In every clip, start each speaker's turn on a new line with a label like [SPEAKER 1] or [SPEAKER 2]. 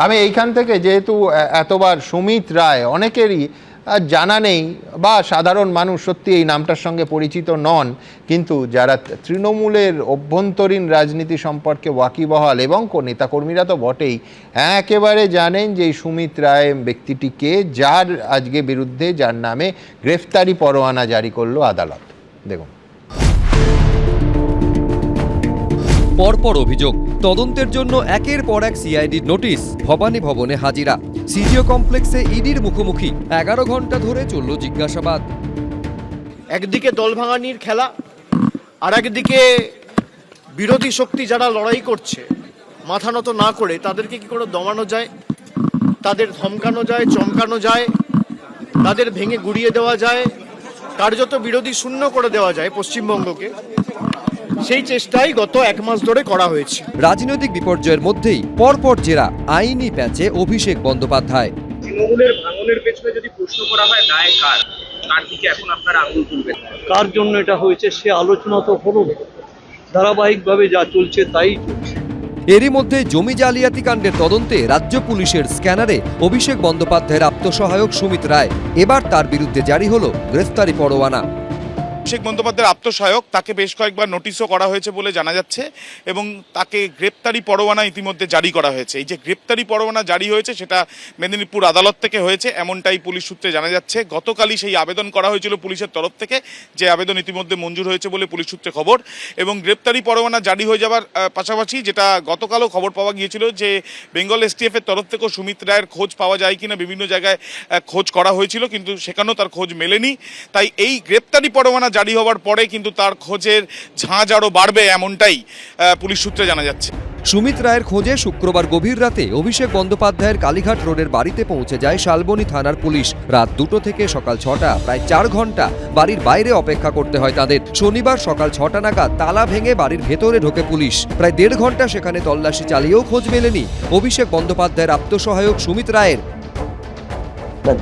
[SPEAKER 1] আমি এইখান থেকে যেহেতু এতবার সুমিত রায় অনেকেরই জানা নেই বা সাধারণ মানুষ সত্যি এই নামটার সঙ্গে পরিচিত নন, কিন্তু যারা তৃণমূলের অভ্যন্তরীণ রাজনীতি সম্পর্কে ওয়াকিবহাল এবং নেতাকর্মীরা তো বটেই, একেবারে জানেন যে এই সুমিত রায় ব্যক্তিটিকে, যার আজকে বিরুদ্ধে, যার নামে গ্রেফতারি পরোয়ানা জারি করলো আদালত। দেখুন,
[SPEAKER 2] পরপর অভিযোগ, তদন্তের জন্য একের পর এক সিআইডির নোটিশ, ভবানী ভবনে হাজিরা, সিজিও কমপ্লেক্সে ইডির মুখোমুখি, 11 ঘন্টা ধরে চলল জিজ্ঞাসাবাদ।
[SPEAKER 3] একদিকে দল ভাঙানির খেলা, আর একদিকে বিরোধী শক্তি যারা লড়াই করছে মাথা নত না করে তাদেরকে কি করে দমানো যায়, তাদের ধমকানো যায়, চমকানো যায়, তাদের ভেঙে গুড়িয়ে দেওয়া যায়, কার্যত বিরোধী শূন্য করে দেওয়া যায় পশ্চিমবঙ্গকে, সেই চেষ্টাই গত 1 মাস ধরে করা হয়েছে।
[SPEAKER 2] রাজনৈতিক বিপর্যয়ের মধ্যেই পরপর জেরা, আইনি প্যাচে অভিষেক বন্দ্যোপাধ্যায়।
[SPEAKER 4] তৃণমূলের ভাঙনের পেছনে যদি প্রশ্ন করা হয় দায় কার, তার দিকে এখন আপনারা আঙুল তুলবেন?
[SPEAKER 5] কার জন্য এটা হয়েছে সে আলোচনা তো হলো, ধারাবাহিকভাবে যা চলছে তাই চলছে।
[SPEAKER 2] এরই মধ্যে জমি জালিয়াতি কাণ্ডের তদন্তে রাজ্য পুলিশের স্ক্যানারে অভিষেক বন্দ্যোপাধ্যায়ের আত্মসহায়ক সুমিত রায়, এবার তার বিরুদ্ধে জারি হলো গ্রেফতারি পরোয়ানা।
[SPEAKER 6] অভিষেক বন্দ্যোপাধ্যায়ের আত্মসহায়ক, তাকে বেশ কয়েকবার নোটিশও করা হয়েছে বলে জানা যাচ্ছে এবং তাকে গ্রেপ্তারি পরোয়ানা ইতিমধ্যে জারি করা হয়েছে। এই যে গ্রেপ্তারি পরোয়ানা জারি হয়েছে সেটা মেদিনীপুর আদালত থেকে হয়েছে, এমনটাই পুলিশ সূত্রে জানা যাচ্ছে। গতকালই সেই আবেদন করা হয়েছিল পুলিশের তরফ থেকে, যে আবেদন ইতিমধ্যে মঞ্জুর হয়েছে বলে পুলিশ সূত্রে খবর। এবং গ্রেপ্তারি পরোয়ানা জারি হয়ে যাওয়ার পাশাপাশি যেটা গতকালও খবর পাওয়া গিয়েছিল যে বেঙ্গল এসটিএফের তরফ থেকেও সুমিত রায়ের খোঁজ পাওয়া যায় কিনা বিভিন্ন জায়গায় খোঁজ করা হয়েছিল, কিন্তু সেখানেও তার খোঁজ মেলেনি। তাই এই গ্রেপ্তারি পরোয়ানা জারি হওয়ার পরে কিন্তু তার খোঁজের ঝাঁজ আরও বাড়বে, এমনটাই পুলিশ সূত্রে জানা যাচ্ছে।
[SPEAKER 2] সুমিত রায়ের খোঁজে শুক্রবার গভীর রাতে অভিষেক বন্দ্যোপাধ্যায়ের কালীঘাট রোডের বাড়িতে পৌঁছে যায় শালবনী থানার পুলিশ। রাত 2টো থেকে সকাল 6টা, প্রায় 4 ঘন্টা বাড়ির বাইরে অপেক্ষা করতে হয় তাদের। শনিবার সকাল 6টা নাগাদ তালা ভেঙে বাড়ির ভেতরে ঢোকে পুলিশ। প্রায় 1.5 ঘন্টা সেখানে তল্লাশি চালিয়েও খোঁজ মেলেনি অভিষেক বন্দ্যোপাধ্যায়ের আত্মসহায়ক সুমিত রায়ের।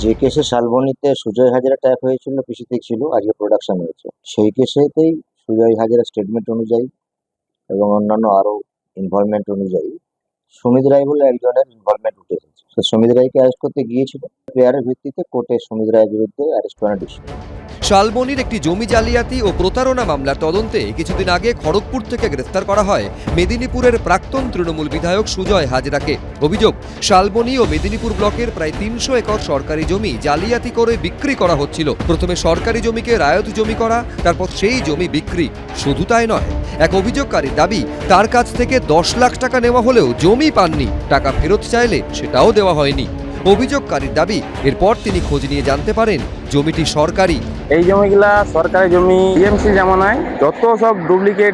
[SPEAKER 7] যে কেসে শালবনীতে সুজয় হাজরা ট্যাপ হয়েছিল, পিসিতে ছিল, আজকে প্রোডাকশন হয়েছে, সেই কেসেতেই সুজয় হাজরা স্টেটমেন্ট অনুযায়ী এবং অন্যান্য আরো ইনভলভমেন্ট অনুযায়ী সুমিত রায় বলে একজনের ইনভলভমেন্ট উঠে এসেছে। সুমিত রায়কে অ্যারেস্ট করতে গিয়েছিল, প্রেয়ারের ভিত্তিতে কোর্টে সুমিত রায়ের বিরুদ্ধে অ্যারেস্ট ওয়ারেন্ট ইস্যু।
[SPEAKER 2] শালবনীর একটি জমি জালিয়াতি ও প্রতারণা মামলার তদন্তে কিছুদিন আগে খড়গপুর থেকে গ্রেফতার করা হয় মেদিনীপুরের প্রাক্তন তৃণমূল বিধায়ক সুজয় হাজরাকে। অভিযোগ, শালবনী ও মেদিনীপুর ব্লকের প্রায় 300 একর সরকারি জমি জালিয়াতি করে বিক্রি করা হচ্ছিল। প্রথমে সরকারি জমিকে রায়ত জমি করা, তারপর সেই জমি বিক্রি। শুধু তাই নয়, এক অভিযোগকারীর দাবি তার কাছ থেকে 10 লাখ টাকা নেওয়া হলেও জমি পাননি, টাকা ফেরত চাইলে সেটাও দেওয়া হয়নি। অভিযোগকারীর দাবি, এরপর তিনি খোঁজ নিয়ে জানতে পারেন জমিটি সরকারি।
[SPEAKER 8] এই জমিগুলা সরকারি জমি, টিএমসি জামানায় যত সব ডুপ্লিকেট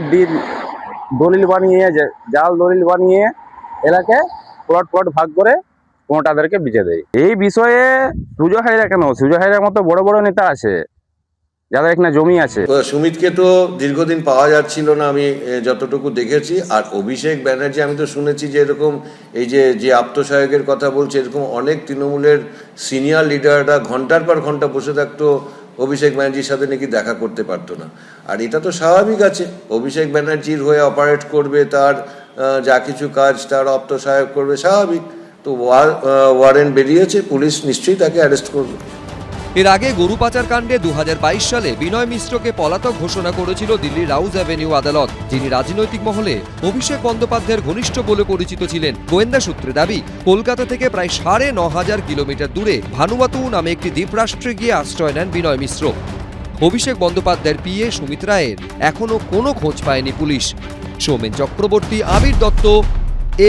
[SPEAKER 8] দলিল বানিয়ে, জাল দলিল বানিয়ে এলাকে প্লট ভাগ করে কোনোটাদেরকে বেচে দেয়। এই বিষয়ে সুজয় হাজরা কেন, সুজয় হাজরার মতো বড় বড় নেতা আছে যাদের এখানে জমি আছে।
[SPEAKER 9] সুমিতকে তো দীর্ঘদিন পাওয়া যাচ্ছিল না, আমি যতটুকু দেখেছি। আর অভিষেক ব্যানার্জি, আমি তো শুনেছি যে এরকম এই যে আত্মসহায়কের কথা বলছে, এরকম অনেক তৃণমূলের সিনিয়র লিডাররা ঘন্টার পর ঘন্টা বসে থাকতো, অভিষেক ব্যানার্জির সাথে নাকি দেখা করতে পারতো না। আর এটা তো স্বাভাবিক আছে, অভিষেক ব্যানার্জির হয়ে অপারেট করবে, তার যা কিছু কাজ তার আত্মসহায়ক করবে, স্বাভাবিক। তো ওয়ারেন্ট বেরিয়েছে, পুলিশ নিশ্চয়ই তাকে অ্যারেস্ট করবে।
[SPEAKER 2] এর আগে গরু পাচার কাণ্ডে 2022 সালে বিনয় মিশ্রকে পলাতক ঘোষণা করেছিল দিল্লির রাউজ অ্যাভিনিউ আদালত, যিনি রাজনৈতিক মহলে অভিষেক বন্দ্যোপাধ্যায়ের ঘনিষ্ঠ বলে পরিচিত ছিলেন। গোয়েন্দা সূত্রে দাবি, কলকাতা থেকে প্রায় 9,500 কিলোমিটার দূরে ভানুয়াতু নামে একটি দ্বীপরাষ্ট্রে গিয়ে আশ্রয় নেন বিনয় মিশ্র। অভিষেক বন্দ্যোপাধ্যায়ের পিএ সুমিত রায়ের এখনো কোনো খোঁজ পায়নি পুলিশ। সৌমেন চক্রবর্তী, আবির দত্ত,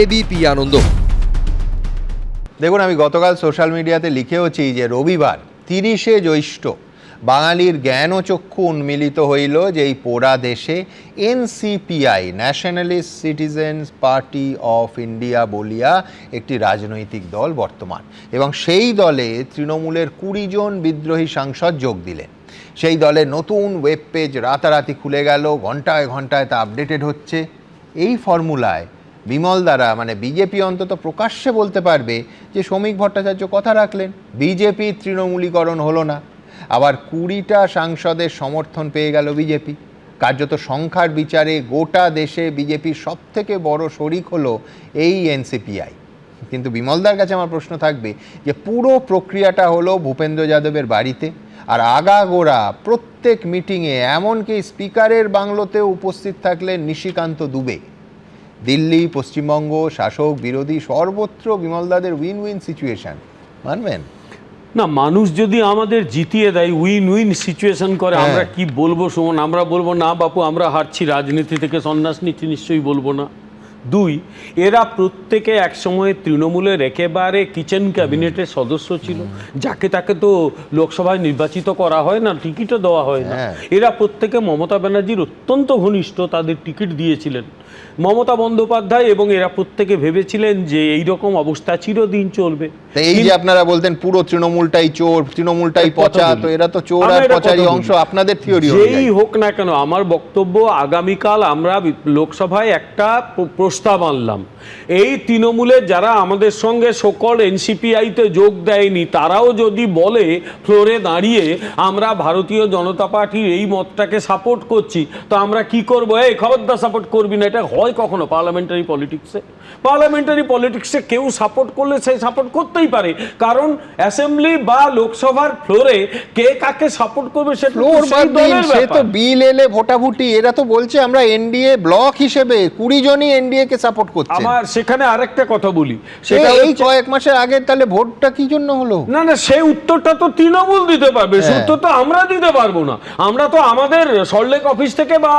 [SPEAKER 2] এবিপি আনন্দ।
[SPEAKER 1] দেখুন, আমি গতকাল সোশ্যাল মিডিয়াতে লিখেওছি যে রবিবার 30শে জ্যৈষ্ঠ বাঙালির জ্ঞান ও চক্ষু উন্মিলিত হইল যে এই পোড়া দেশে NCPI, Nationalist Citizens Party of India বলিয়া একটি রাজনৈতিক দল বর্তমান, এবং সেই দলে তৃণমূলের 20 জন বিদ্রোহী সাংসদ যোগ দিলেন। সেই দলের নতুন ওয়েব পেজ রাতারাতি খুলে গেল, ঘন্টায় ঘন্টায় তা আপডেটেড হচ্ছে। এই ফর্মুলায় বিমল দ্বারা, মানে বিজেপি অন্তত প্রকাশ্যে বলতে পারবে যে শ্রমিক ভট্টাচার্য কথা রাখলেন, বিজেপির তৃণমূলীকরণ হলো না। আবার 20টা সাংসদের সমর্থন পেয়ে গেল বিজেপি। কার্যত সংখ্যার বিচারে গোটা দেশে বিজেপির সবথেকে বড় শরিক হলো এই এনসিপিআই। কিন্তু বিমলদার কাছে আমার প্রশ্ন থাকবে যে পুরো প্রক্রিয়াটা হলো ভূপেন্দ্র যাদবের বাড়িতে, আর আগাগোড়া প্রত্যেক মিটিংয়ে, এমনকি স্পিকারের বাংলোতেও উপস্থিত থাকলেন নিশিকান্ত দুবে। দিল্লি, পশ্চিমবঙ্গ, শাসক বিরোধী সর্বত্র বিমলদাদের উইন উইন সিচুয়েশন, মানবেন?
[SPEAKER 10] না, মানুষ যদি আমাদের জিতিয়ে দেয়, উইন উইন সিচুয়েশন করে, আমরা কি বলবো সুমন? আমরা বলবো না বাপু আমরা হারছি, রাজনীতি থেকে সন্ন্যাস নিচ্ছি? নিশ্চয়ই বলবো না। দুই, এরা প্রত্যেকে একসময় তৃণমূলের একেবারে কিচেন ক্যাবিনেটের সদস্য ছিল, যাকে তাকে তো লোকসভায় নির্বাচিত করা হয় না, টিকিটও দেওয়া হয় না। এরা প্রত্যেকে মমতা ব্যানার্জির অত্যন্ত ঘনিষ্ঠ, তাদের টিকিট দিয়েছিলেন মমতা বন্দ্যোপাধ্যায়, এবং এরা প্রত্যেকে ভেবেছিলেন যে এই রকম অবস্থা চিরদিন চলবে।
[SPEAKER 1] এই যে আপনারা বলতেন পুরো তৃণমূলটাই চোর, তৃণমূলটাই পচা, তো এরা তো চোর আর পচারই অংশ আপনাদের থিওরি।
[SPEAKER 10] যেই হোক না কেন, আমার বক্তব্য আগামীকাল আমরা লোকসভায় একটা প্রস্তাব আনলাম, এই তৃণমূলের যারা আমাদের সঙ্গে সকল এনসিপিআইতে যোগ দেয়নি, তারাও যদি বলে ফ্লোরে দাঁড়িয়ে আমরা ভারতীয় জনতা পার্টির এই মতটাকে সাপোর্ট করছি, তো আমরা কি করবো? এই খবরদার সাপোর্ট করবি না। এটা হয় কখনো পার্লামেন্টারি পলিটিক্সে? পার্লামেন্টারি পলিটিক্সে কেউ সাপোর্ট করলে সে সাপোর্ট করতেই পারে, কারণ অ্যাসেম্বলি বা লোকসভার ফ্লোরে কে কাকে সাপোর্ট করবে সেটা
[SPEAKER 1] সে তো বিল এলে ভোটাভুটি। এরা তো বলছে আমরা এনডিএ ব্লক হিসেবে 20 জনই এনডিএ কে সাপোর্ট করছে।
[SPEAKER 10] আমার সেখানে আরেকটা কথা বলি,
[SPEAKER 1] সেটা এই কয়েক মাসের আগে তাহলে ভোটটা কি জন্য হলো?
[SPEAKER 10] না না, সেই উত্তরটা তো তৃণমূল দিতে পারবে, সেই উত্তর তো আমরা দিতে পারবো না। আমরা তো আমাদের সল্টলেক অফিস থেকে বা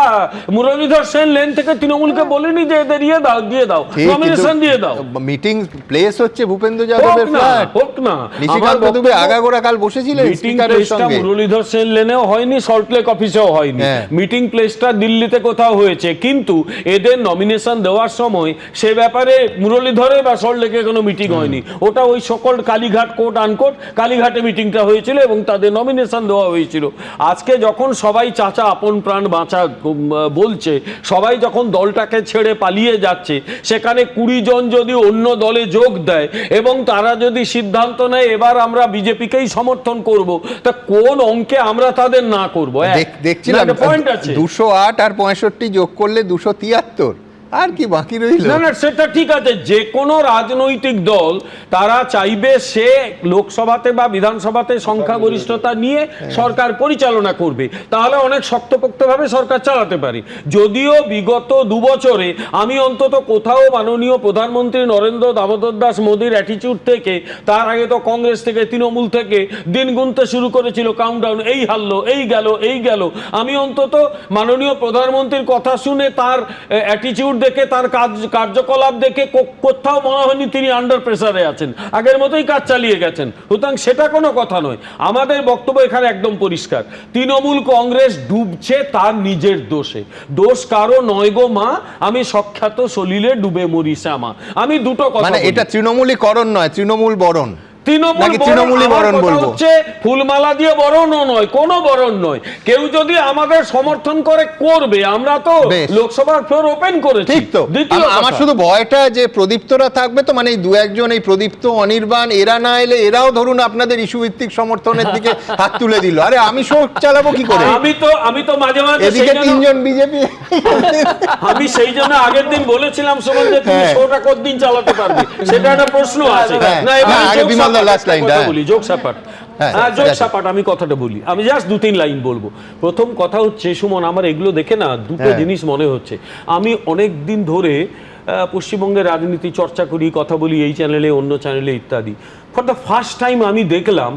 [SPEAKER 10] মুরলীধর সেন লেন থেকে তৃণমূলকে বলিনি যে এদের দিয়ে দাও নমিনেশন দিয়ে দাও।
[SPEAKER 1] মিটিং প্লেস হচ্ছে ভূপেন্দ্র যাদবের ফ্ল্যাট,
[SPEAKER 10] হোক না।
[SPEAKER 1] নিশিকান্ত দুবে আগাগোড়া কাল বসেছিলেন স্পিকারের সঙ্গে।
[SPEAKER 10] মুরলীধর সেন লেনেও হয়নি, সল্টলেক অফিসেও হয়নি, মিটিং প্লেসটা দিল্লিতে কোথাও হয়েছে, কিন্তু এদের নমিনেশন দেওয়ার সময় সে ব্যাপারে মুরলীধরে বা সল্টলেকে কোনো মিটিং হয়নি। ওটা ওই সকল কালীঘাট কোট আনকোট কালীঘাটে মিটিংটা হয়েছিল এবং তাদের নমিনেশন দেওয়া হয়েছিল। আজকে যখন সবাই চাচা আপন প্রাণ বাঁচা বলছে, সবাই যখন দলটাকে ছেড়ে পালিয়ে যাচ্ছে, সেখানে 20 জন যদি অন্য দলে যোগ দেয় এবং তারা যদি সিদ্ধান্ত নেয় এবার আমরা বিজেপিকেই সমর্থন করব, তা কোন অঙ্কে আমরা তাদের না করবো?
[SPEAKER 1] দেখছিলাম 208 আর 65 যোগ করলে 273, আর কি বাকি রইল?
[SPEAKER 10] না না, সেটা ঠিক আছে। যে কোনো রাজনৈতিক দল তারা চাইবে সে লোকসভাতে বা বিধানসভাতে সংখ্যাগরিষ্ঠতা নিয়ে সরকার পরিচালনা করবে, তাহলে অনেক শক্তপোক্তভাবে সরকার চালাতে পারে। যদিও বিগত 2 বছরে আমি অন্তত কোথাও মাননীয় প্রধানমন্ত্রী নরেন্দ্র দামোদর দাস মোদীর অ্যাটিটিউড থেকে, তার আগে তো কংগ্রেস থেকে তৃণমূল থেকে দিন গুনতে শুরু করেছিল, কাউন্টডাউন, এই হারলো, এই গেল। আমি অন্তত মাননীয় প্রধানমন্ত্রীর কথা শুনে, তার অ্যাটিটিউড দেখে, তার কার্যকলাপ দেখে কোথাও মনে হয়নি তিনি আন্ডার প্রেসারে আছেন, আগের মতোই কাজ চালিয়ে গেছেন। সুতরাং সেটা কোনো কথা নয়। আমাদের বক্তব্য এখানে একদম পরিষ্কার, তৃণমূল কংগ্রেস ডুবছে তার নিজের দোষে, দোষ কারো নয় গো মা, আমি সখ্যাত সলিলে ডুবে মরি শ্যামা। আমি দুটো কথা,
[SPEAKER 1] মানে এটা তৃণমূলীকরণ নয়, তৃণমূল বরণ।
[SPEAKER 10] তৃণমূলী বরণ হচ্ছে ফুলমালা দিয়ে বরণও নয়, কোনো বরণ নয়। কেউ যদি আমাদের সমর্থন করে করবে, আমরা তো লোকসভার ফ্লোর ওপেন করেছি।
[SPEAKER 1] ঠিক তো, আমার শুধু ভয়টা যে প্রদীপ্তরা থাকবে তো, মানে এই 2-1 জন, এই প্রদীপ্ত, অনির্বাণ, এরা না এলে এরাও ধরুন আপনাদের ইস্যু ভিত্তিক সমর্থনের দিকে হাত তুলে দিল। আরে আমি শো চালাবো কি করে?
[SPEAKER 10] আমি তো মাঝে মাঝে
[SPEAKER 1] এদিকে 3 জন বিজেপি,
[SPEAKER 10] আমি সেই জন্য আগের দিন বলেছিলাম সুমন যে তুমি শোটা কতদিন চালাতে পারবে, সেটা একটা প্রশ্ন আছে। না, এবার আমি কথাটা বলি, আমি জাস্ট 2-3 লাইন বলবো। প্রথম কথা হচ্ছে সুমন, আমার এগুলো দেখে না দুটো জিনিস মনে হচ্ছে। আমি অনেক দিন ধরে পশ্চিমবঙ্গের রাজনীতি চর্চা করি, কথা বলি এই চ্যানেলে, অন্য চ্যানেলে ইত্যাদি। ফর দ্য ফার্স্ট টাইম আমি দেখলাম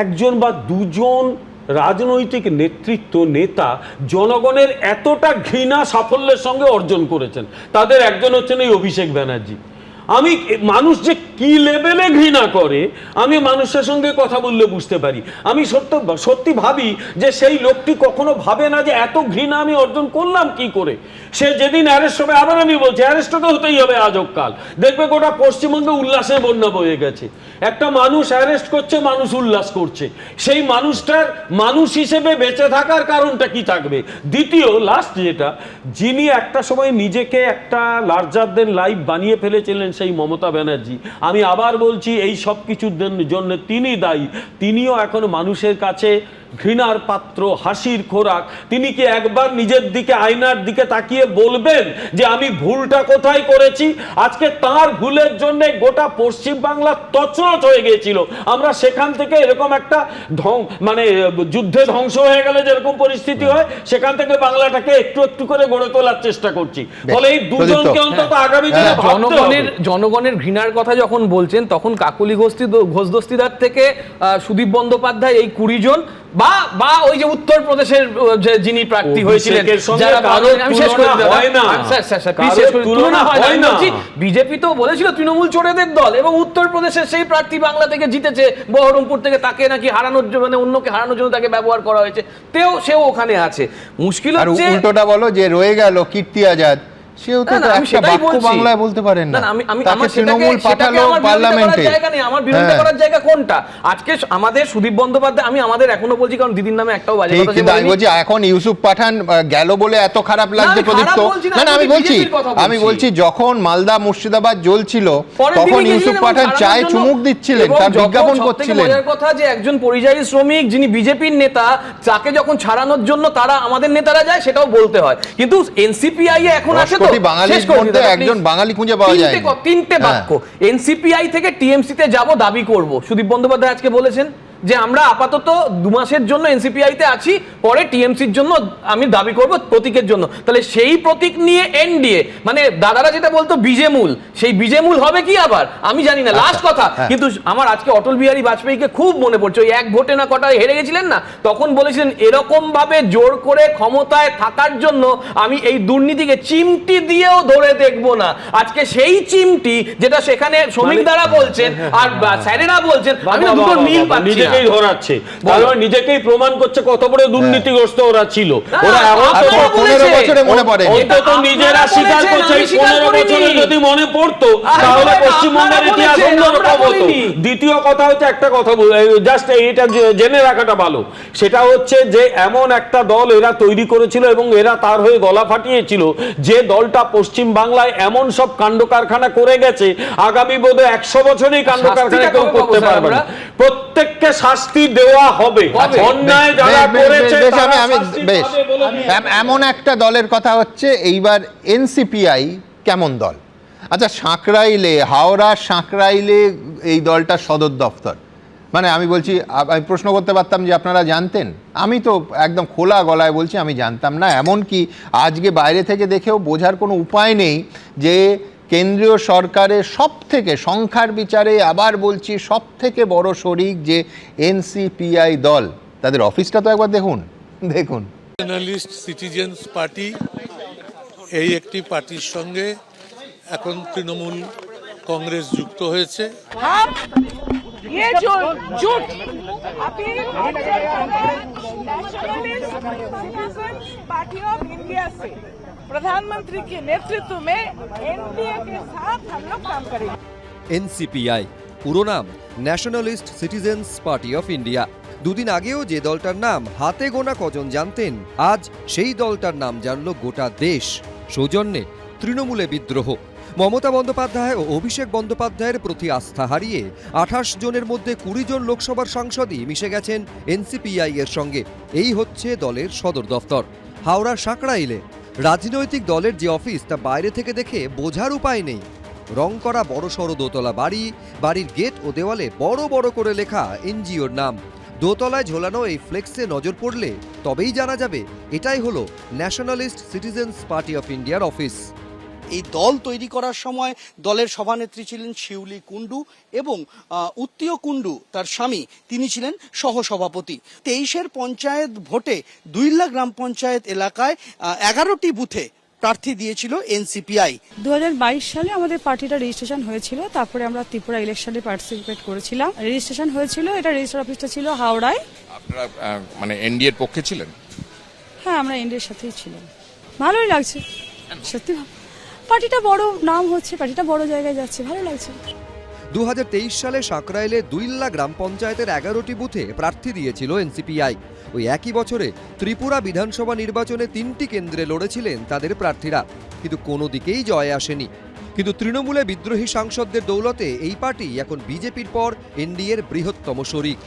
[SPEAKER 10] 1 বা 2 জন রাজনৈতিক নেতা জনগণের এতটা ঘৃণা সাফল্যের সঙ্গে অর্জন করেছেন। তাদের একজন হচ্ছেন এই অভিষেক ব্যানার্জি। আমি মানুষ যে কি লেভেলে ঘৃণা করে আমি মানুষের সঙ্গে কথা বললে বুঝতে পারি। আমি সত্যি ভাবি যে সেই লোকটি কখনো ভাবে না যে এত ঘৃণা আমি অর্জন করলাম কি করে। সে যেদিন অ্যারেস্ট হবে, আবার আমি বলছি অ্যারেস্ট তো হতেই হবে আজ হোক কাল, দেখবে গোটা পশ্চিমবঙ্গে উল্লাসের বন্যা বয়ে গেছে। একটা মানুষ অ্যারেস্ট করছে, মানুষ উল্লাস করছে, সেই মানুষটার মানুষ হিসেবে বেঁচে থাকার কারণটা কি থাকবে? দ্বিতীয় লাস্ট যেটা, যিনি একটা সময় নিজেকে একটা লার্জার দেন লাইফ বানিয়ে ফেলেছিলেন সেই মমতা ব্যানার্জি, আমি আবার বলছি এই সব কিছুর জন্য তিনি দায়ী। তিনিও এখন মানুষের কাছে ঘৃণার পাত্র, হাসির খোরাক, তিনি কি একবার নিজের দিকে আয়নার দিকে তাকিয়ে বলবেন যে আমি ভুলটা কোথায় করেছি? আজকে তার ভুলের জন্য গোটা পশ্চিম বাংলা তছনছ হয়ে গিয়েছিল। আমরা সেখান থেকে এরকম একটা মানে যুদ্ধে ধ্বংস হয়ে গেলে যেরকম পরিস্থিতি হয়, সেখান থেকে বাংলাটাকে একটু একটু করে গড়ে তোলার চেষ্টা করছি। ফলে এই দুজনকে অন্তত আগামী দিনে
[SPEAKER 11] জনগণের ঘৃণার কথা যখন বলছেন, তখন কাকলি ঘোষ দস্তিদার থেকে সুদীপ বন্দ্যোপাধ্যায় এই 20 জন বা ওই যে উত্তরপ্রদেশের যিনি প্রার্থী হয়েছিলেন, বিজেপি তো বলেছিল তৃণমূল চোরেদের দল, এবং উত্তরপ্রদেশের সেই প্রার্থী বাংলা থেকে জিতেছে বহরমপুর থেকে, তাকে নাকি হারানোর জন্য, মানে অন্যকে হারানোর জন্য তাকে ব্যবহার করা হয়েছে, সেও ওখানে আছে। মুশকিল হচ্ছে
[SPEAKER 1] উল্টোটা বলো যে রয়ে গেল কীর্তি আজাদ, সেও তো একটা বাক্য বাংলায় বলতে পারেন না। তাকে তৃণমূল পাঠালো পার্লামেন্টে,
[SPEAKER 11] আমার বিরোধিতা করার জায়গা কোনটা? আজকে আমাদের সুদীপ বন্দ্যোপাধ্যায়, আমি আমাদের এখনো বলছি, কারণ দিদির নামে একটাও বাজে কথা
[SPEAKER 1] কিন্তু আমি বলছি এখন ইউসুফ পাঠান গেল বলে এত খারাপ লাগছে প্রদীপ্ত। না আমি বলছি যখন মালদা মুর্শিদাবাদ জ্বলছিল তখন ইউসুফ পাঠান চায়ে চুমুক দিচ্ছিলেন, তার বিজ্ঞাপন করছিলেন।
[SPEAKER 11] মজার কথা যে একজন পরিযায়ী শ্রমিক যিনি বিজেপির নেতা, তাকে যখন ছাড়ানোর জন্য তারা আমাদের নেতারা যায়, সেটাও বলতে হয়। কিন্তু এনসিপিআই এখন আছে তো,
[SPEAKER 1] বাঙালির মধ্যে একজন বাঙালি খুঁজে পাওয়া যায় না।
[SPEAKER 11] তিনটে বাক্য, এনসিপিআই থেকে টিএমসি তে যাব, দাবি করব। সুদীপ বন্দ্যোপাধ্যায় আজকে বলেছেন যে আমরা আপাতত 2 মাসের জন্য এনসিপিআই তে আছি, পরে টিএমসির জন্য আমি দাবি করব প্রতীকের জন্য। তাহলে সেই প্রতীক নিয়ে এনডিএ, মানে দাদারা যেটা বলতো বিজেমূল, সেই বিজেমূল হবে কি আবার আমি জানি না। লাস্ট কথা, কিন্তু আমার আজকে অটল বিহারী বাজপেয়ীকে খুব মনে পড়ছে। ওই 1 ভোটে না কটা হেরে গেছিলেন না, তখন বলেছিলেন এরকম ভাবে জোর করে ক্ষমতায় থাকার জন্য আমি এই দুর্নীতিকে চিমটি দিয়েও ধরে দেখব না। আজকে সেই চিমটি যেটা সেখানে শ্রমিক দ্বারা বলছেন আর স্যারেরা বলছেন, আমি দুটো মিল পাচ্ছি।
[SPEAKER 10] নিজেকেই ধরাচ্ছে, কারণ নিজেকেই প্রমাণ করছে কত বড় দুর্নীতিগ্রস্ত ওরা ছিল। ওরা
[SPEAKER 1] 15 বছরে মনে পড়ে,
[SPEAKER 10] অন্তত নিজেরা স্বীকার করছে। 15 বছরে যদি মনে পড়তো তাহলে পশ্চিমবঙ্গের ইতিহাস অন্যরকম হতো। দ্বিতীয় কথা হচ্ছে, একটা কথা জাস্ট এটা জেনে রাখাটা ভালো, সেটা হচ্ছে যে এমন একটা দল এরা তৈরি করেছিল এবং এরা তার হয়ে গলা ফাটিয়েছিল, যে দলটা পশ্চিম বাংলায় এমন সব কাণ্ড কারখানা করে গেছে, আগামী বোধহয় 100 বছরেই কাণ্ড কারখানা কেউ করতে পারবে না। প্রত্যেককে শাস্তি দেওয়া হবে, অন্যায় যারা করেছে
[SPEAKER 1] এমন একটা দলের কথা হচ্ছে এইবার এনসিপিআই কেমন দল? আচ্ছা, সাঁকরাইলে, হাওড়া সাঁকরাইলে এই দলটার সদর দপ্তর, মানে আমি বলছি, আমি প্রশ্ন করতে পারতাম যে আপনারা জানতেন? আমি তো একদম খোলা গলায় বলছি আমি জানতাম না। এমনকি আজকে বাইরে থেকে দেখেও বোঝার কোনো উপায় নেই যে কেন্দ্রীয় সরকারের সব থেকে সংখ্যার বিচারে, আবার বলছি সব থেকে বড় শরিক যে এনসিপিআই দল, তাদের অফিসটা তো একবার দেখুন।
[SPEAKER 12] ন্যাশনালিস্ট সিটিজেন্স পার্টি, এই একটি পার্টির সঙ্গে এখন তৃণমূল কংগ্রেস যুক্ত হয়েছে।
[SPEAKER 13] ये जो जुट अभी पार्टी ऑफ इंडिया से प्रधानमंत्री के नेतृत्व में एनडीए के साथ हम लोग काम करेंगे।
[SPEAKER 2] এনসিপিআই পুরো নাম nationalist Citizens Party of India. দুদিন আগেও যে দলটার নাম হাতে গোনা কজন জানতেন, আজ সেই দলটার নাম জানলো গোটা দেশ। সৌজন্যে তৃণমূলে বিদ্রোহ। মমতা বন্দ্যোপাধ্যায় ও অভিষেক বন্দ্যোপাধ্যায়ের প্রতি আস্থা হারিয়ে 28 জনের মধ্যে 20 জন লোকসভার সাংসদই মিশে গেছেন এনসিপিআই এর সঙ্গে। এই হচ্ছে দলের সদর দফতর হাওড়া সাঁকরাইলে। রাজনৈতিক দলের যে অফিস, তা বাইরে থেকে দেখে বোঝার উপায় নেই। রং করা বড়সড় দোতলা বাড়ি, বাড়ির গেট ও দেওয়ালে বড় বড় করে লেখা এনজিওর নাম। দোতলায় ঝোলানো এই ফ্লেক্সে নজর পড়লে তবেই জানা যাবে এটাই হলো ন্যাশনালিস্ট সিটিজেন্স পার্টি অফ ইন্ডিয়ার অফিস।
[SPEAKER 14] এই দল তৈরি করার সময় দলের সভানেত্রী ছিলেন শিউলি কুণ্ডু এবং উত্তীয় কুণ্ডু তার স্বামী, তিনি ছিলেন সহসভাপতি। 23-এর পঞ্চায়েত ভোটে 2 গ্রাম পঞ্চায়েত এলাকায় 11টি বুথে প্রার্থী দিয়েছিল এনসিপিআই।
[SPEAKER 13] 2022 সালে আমাদের পার্টিটা রেজিস্ট্রেশন হয়েছিল, তারপরে আমরা ত্রিপুরা ইলেকশনে পার্টিসিপেট করেছিলাম। রেজিস্ট্রেশন হয়েছিল, এটা রেজিস্টার অফিসটা ছিল হাওড়ায়।
[SPEAKER 12] আপনারা মানে এনডিএর পক্ষে ছিলেন?
[SPEAKER 13] হ্যাঁ, আমরা এনডিএর সাথেই ছিলাম। ভালোই লাগছে, সত্যি পার্টিটা বড় নাম হচ্ছে, পার্টিটা বড় জায়গায় যাচ্ছে, ভালো লাগছে।
[SPEAKER 2] 2023 সালে সাঁকরাইলে 2 গ্রাম পঞ্চায়েতের 11টি বুথে প্রার্থী দিয়েছিল এনসিপিআই। ওই একই বছরে ত্রিপুরা বিধানসভা নির্বাচনে 3টি কেন্দ্রে লড়েছিলেন তাদের প্রার্থীরা, কিন্তু কোনো দিকেই জয় আসেনি। কিন্তু তৃণমূলে বিদ্রোহী সাংসদদের দৌলতে এই পার্টি এখন বিজেপির পর এনডিএর বৃহত্তম শরিক।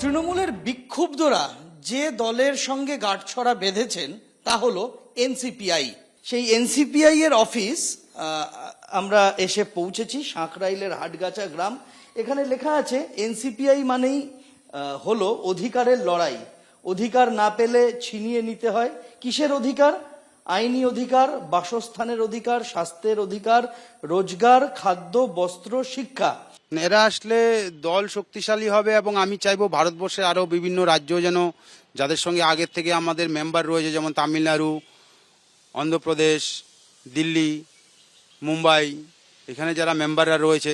[SPEAKER 14] তৃণমূলের বিক্ষুব্ধরা যে দলের সঙ্গে গাঁটছড়া বেঁধেছেন তা হলো এনসিপিআই। সেই এনসিপিআই এর অফিস আমরা এসে পৌঁছেছি সাঁকরাইলের হাটগাছা গ্রাম। এখানে লেখা আছে এনসিপিআই মানেই হলো অধিকারের লড়াই, অধিকার না পেলে ছিনিয়ে নিতে হয়। কিসের অধিকার? আইনি অধিকার, বাসস্থানের অধিকার, স্বাস্থ্যের অধিকার, রোজগার, খাদ্য, বস্ত্র, শিক্ষা।
[SPEAKER 8] এরা আসলে দল শক্তিশালী হবে এবং আমি চাইবো ভারতবর্ষের আরও বিভিন্ন রাজ্য যেন যাদের সঙ্গে আগের থেকে আমাদের মেম্বার রয়েছে, যেমন তামিলনাড়ু, অন্ধ্রপ্রদেশ, দিল্লি, মুম্বাই, এখানে যারা মেম্বাররা রয়েছে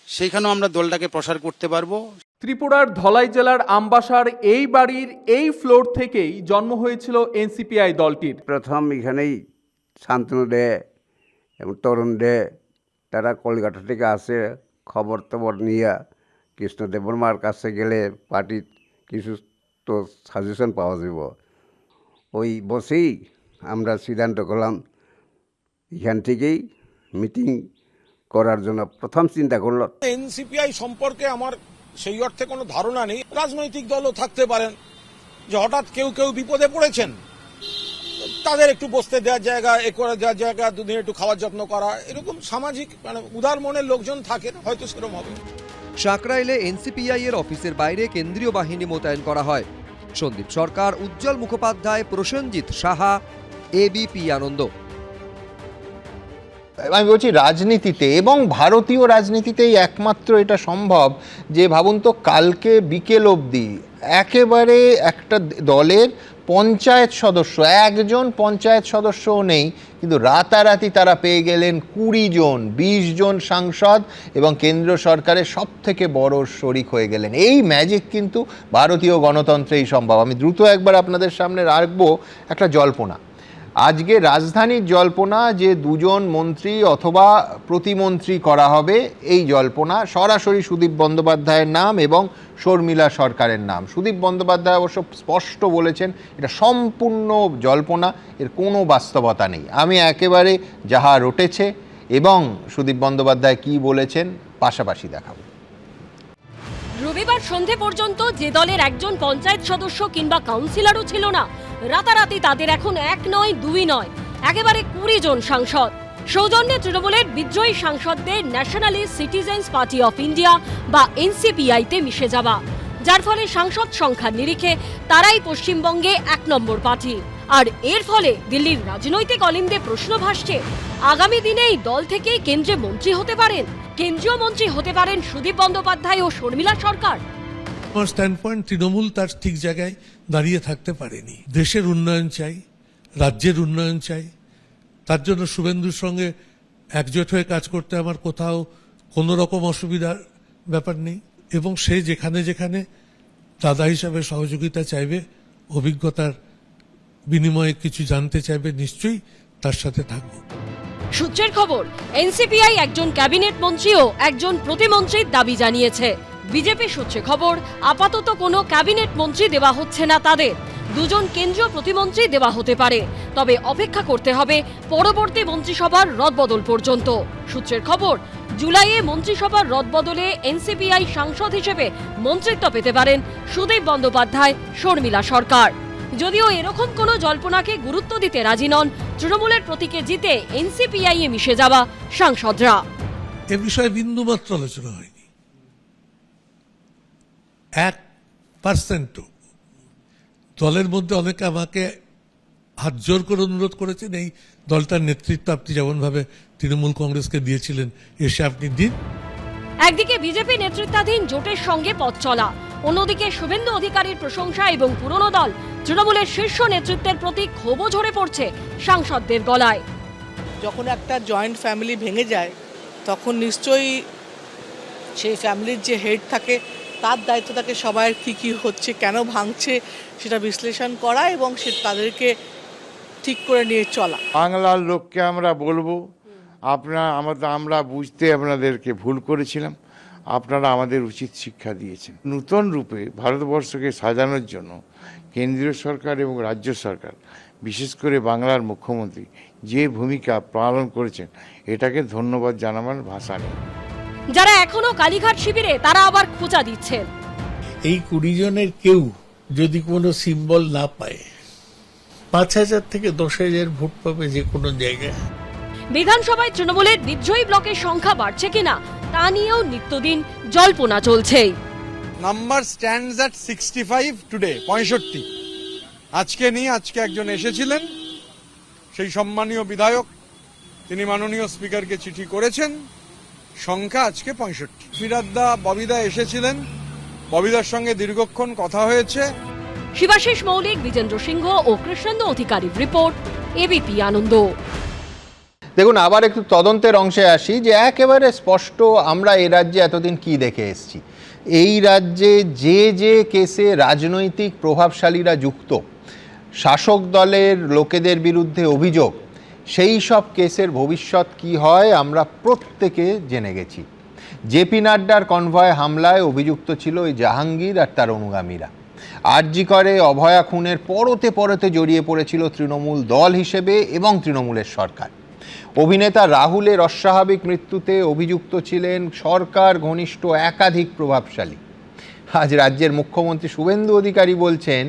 [SPEAKER 8] সেইখানেও আমরা দলটাকে প্রসার করতে পারবো।
[SPEAKER 15] ত্রিপুরার ধলাই জেলার আমবাসার এই বাড়ির এই ফ্লোর থেকেই জন্ম হয়েছিল এনসিপিআই দলটির।
[SPEAKER 8] প্রথম এখানেই শান্তনু দে এবং তরুণ দে তারা কলকাতা থেকে আসে, খবর টবর নিয়ে কৃষ্ণদেববর্মার কাছে গেলে পার্টির কিছু তো সাজেশন পাওয়া যাব। ওই বসেই আমরা সিদ্ধান্ত করলাম এখান থেকেই মিটিং করার জন্য প্রথম চিন্তা করলো।
[SPEAKER 12] এনসিপিআই সম্পর্কে আমার সেই অর্থে কোনো ধারণা নেই। রাজনৈতিক দলও থাকতে পারেন যে হঠাৎ কেউ বিপদে পড়েছেন, তাদের একটু বসতে দেওয়ার জায়গা, এ করে দেওয়ার জায়গা, দুদিন একটু খাওয়ার যত্ন করা, এরকম সামাজিক উদার মনের লোকজন থাকেন, হয়তো সেরকম হবে।
[SPEAKER 2] সাঁকরাইলে এনসিপিআই এর অফিসের বাইরে কেন্দ্রীয় বাহিনী মোতায়েন করা হয়। সন্দীপ সরকার, উজ্জ্বল মুখোপাধ্যায়, প্রসেনজিৎ সাহা, এবিপি আনন্দ।
[SPEAKER 1] আমি বলছি রাজনীতিতে এবং ভারতীয় রাজনীতিতেই একমাত্র এটা সম্ভব যে ভাবুন তো কালকে বিকেল অবধি একেবারে একটা দলের পঞ্চায়েত সদস্য, একজন পঞ্চায়েত সদস্যও নেই, কিন্তু রাতারাতি তারা পেয়ে গেলেন 20 জন, 20 জন সাংসদ এবং কেন্দ্র সরকারের সব থেকে বড় শরিক হয়ে গেলেন। এই ম্যাজিক কিন্তু ভারতীয় গণতন্ত্রেই সম্ভব। আমি দ্রুত একবার আপনাদের সামনে রাখবো একটা জল্পনা। আজকে রাজধানীর জল্পনা যে 2 জন মন্ত্রী অথবা প্রতিমন্ত্রী করা হবে, এই জল্পনা সরাসরি সুদীপ বন্দ্যোপাধ্যায়ের নাম এবং শর্মিলা সরকারের নাম। সুদীপ বন্দ্যোপাধ্যায় অবশ্য স্পষ্ট বলেছেন এটা সম্পূর্ণ জল্পনা, এর কোনো বাস্তবতা নেই। আমি একেবারে যাহা রটেছে এবং সুদীপ বন্দ্যোপাধ্যায় কি বলেছেন পাশাপাশি দেখাবো।
[SPEAKER 13] রবিবার সন্ধে পর্যন্ত যে দলের একজন পঞ্চায়েত সদস্য কিংবা কাউন্সিলরও ছিল না, রাতারাতি তাদের এখন 1 নয় 2 নয় একেবারে 20 জন সাংসদ। সৌজন্যে তৃণমূলের বিদ্রোহী সাংসদদের Nationalist Citizens Party of India বা এনসিপিআইতে মিশে যাওয়া, যার ফলে সাংসদ সংখ্যার নিরিখে তারাই পশ্চিমবঙ্গে 1 নম্বর পার্টি। আর এর ফলে দিল্লির রাজনৈতিক অলিন্দে প্রশ্ন ভাসছে, আগামী দিনে এই দল থেকেই কেন্দ্রে মন্ত্রী হতে পারেন, কেন্দ্রীয় মন্ত্রী হতে পারেন সুদীপ বন্দ্যোপাধ্যায় ও শর্মিলা সরকার।
[SPEAKER 12] আমার স্ট্যান্ড পয়েন্ট, তৃণমূল তার ঠিক জায়গায় দাঁড়িয়ে থাকতে পারেনি। দেশের উন্নয়ন চাই, রাজ্যের উন্নয়ন চাই, তার জন্য শুভেন্দুর সঙ্গে একজোট হয়ে কাজ করতে আমার কোথাও কোনো রকম অসুবিধার ব্যাপার নেই। এবং সে যেখানে যেখানে দাদা হিসাবে সহযোগিতা চাইবে, অভিজ্ঞতার বিনিময়ে কিছু জানতে চাইবে, নিশ্চয়ই তার সাথে থাকবো।
[SPEAKER 13] সূত্রের খবর, এনসিপিআই একজন ক্যাবিনেট মন্ত্রী ও একজন প্রতিমন্ত্রীর দাবি জানিয়েছে। বিজেপি সূত্রে খবর, আপাতত কোনো ক্যাবিনেট মন্ত্রী দেওয়া হচ্ছে না তাদের, 2 জন কেন্দ্রীয় প্রতিমন্ত্রী দেওয়া হতে পারে, তবে অপেক্ষা করতে হবে পরবর্তী মন্ত্রিসভার রদবদল পর্যন্ত। সূত্রের খবর, জুলাইয়ে মন্ত্রিসভার রদবদলে এনসিপিআই সাংসদ হিসেবে মন্ত্রিত্ব পেতে পারেন সুদীপ বন্দ্যোপাধ্যায়, শর্মিলা সরকার। যদিও এরকম কোনো জল্পনাকে গুরুত্ব দিতে রাজি নন তৃণমূলের প্রতীকে জিতে এনসিপিআই এ মিশে যাওয়া সাংসদরা।
[SPEAKER 12] এ বিষয়ে বিন্দুমাত্র আলোচনা হয়নি। 1% দলের মধ্যে অনেকে আমাকে হাত জোর করে অনুরোধ করেছেন, এই দলটার নেতৃত্ব আপনি যেমনভাবে তৃণমূল কংগ্রেসকে দিয়েছিলেন এসে আপনি দিন।
[SPEAKER 13] একদিকে বিজেপি নেতৃত্বাধীন জোটের সঙ্গে পথ চলা, অন্যদিকে শুভেন্দু অধিকারীর প্রশংসা এবং পুরনো দল তৃণমূলের শীর্ষ নেতৃত্বের প্রতি ক্ষোভও ঝরে পড়ছে সাংসদদের গলায়।
[SPEAKER 16] যখন একটা জয়েন্ট ফ্যামিলি ভেঙে যায় তখন নিশ্চয়ই সেই ফ্যামিলির যে হেড থাকে তার দায়িত্ব থাকে সবাই কী হচ্ছে, কেন ভাঙছে সেটা বিশ্লেষণ করা এবং তাদেরকে ঠিক করে নিয়ে চলা।
[SPEAKER 8] বাংলার লোককে আমরা বলবো, আমরা বুঝতে আপনাদেরকে ভুল করেছিলাম, আপনারা আমাদের উচিত শিক্ষা দিয়েছেন। নূতন রূপে ভারতবর্ষকে সাজানোর জন্য কেন্দ্রীয় সরকার এবং রাজ্য সরকার, বিশেষ করে বাংলার মুখ্যমন্ত্রী যে ভূমিকা পালন করেছেন, এটাকে ধন্যবাদ জানাবার ভাষা নেই।
[SPEAKER 13] যারা এখনো কালীঘাট শিবিরে তারা আবার খোঁচা দিচ্ছেন।
[SPEAKER 12] এই 20 জনের কেউ যদি কোনো সিম্বল না পায়, 5,000 থেকে 10,000 ভোট পাবে যে কোনো জায়গায়।
[SPEAKER 13] বিধানসভায় তৃণমূলের বিদ্রোহী ব্লকের সংখ্যা বাড়ছে কিনা তা নিয়েও নিত্যদিন জল্পনা চলছেই।
[SPEAKER 17] Number stands at 65 today, 65। আজকে একজন এসেছিলেন, সেই সম্মানীয় বিধায়ক, তিনি মাননীয় স্পিকারকে চিঠি করেছেন, সংখ্যা আজকে 65। ফিরাদ্দা ববিদা এসেছিলেন, ববিদার সঙ্গে দীর্ঘক্ষণ কথা হয়েছে।
[SPEAKER 13] শিবাশিস মৌলিক, বিজেন্দ্র সিংহ ও কৃষ্ণেন্দু অধিকারীর রিপোর্ট, এবিপি আনন্দ।
[SPEAKER 1] দেখুন, আবার একটু তদন্তের অংশে আসি, যে একেবারে স্পষ্ট আমরা এই রাজ্যে এতদিন কি দেখে এসেছি। এই রাজ্যে যে যে কেসে রাজনৈতিক প্রভাবশালীরা যুক্ত, শাসক দলের লোকেদের বিরুদ্ধে অভিযোগ, সেই সব কেসের ভবিষ্যৎ কি হয় আমরা প্রত্যেকে জেনে গেছি। জেপি নাড্ডার কনভয় হামলায় অভিযুক্ত ছিল ওই জাহাঙ্গীর আর তার অনুগামীরা। আরজি করে অভয়া খুনের পরতে পরতে জড়িয়ে পড়েছিল তৃণমূল দল হিসেবে এবং তৃণমূলের সরকার। অভিনেতা রাহুলের অস্বাভাবিক মৃত্যুতে অভিযুক্ত ছিলেন সরকার ঘনিষ্ঠ একাধিক প্রভাবশালী। আজ রাজ্যের মুখ্যমন্ত্রী শুভেন্দু অধিকারী বলছেন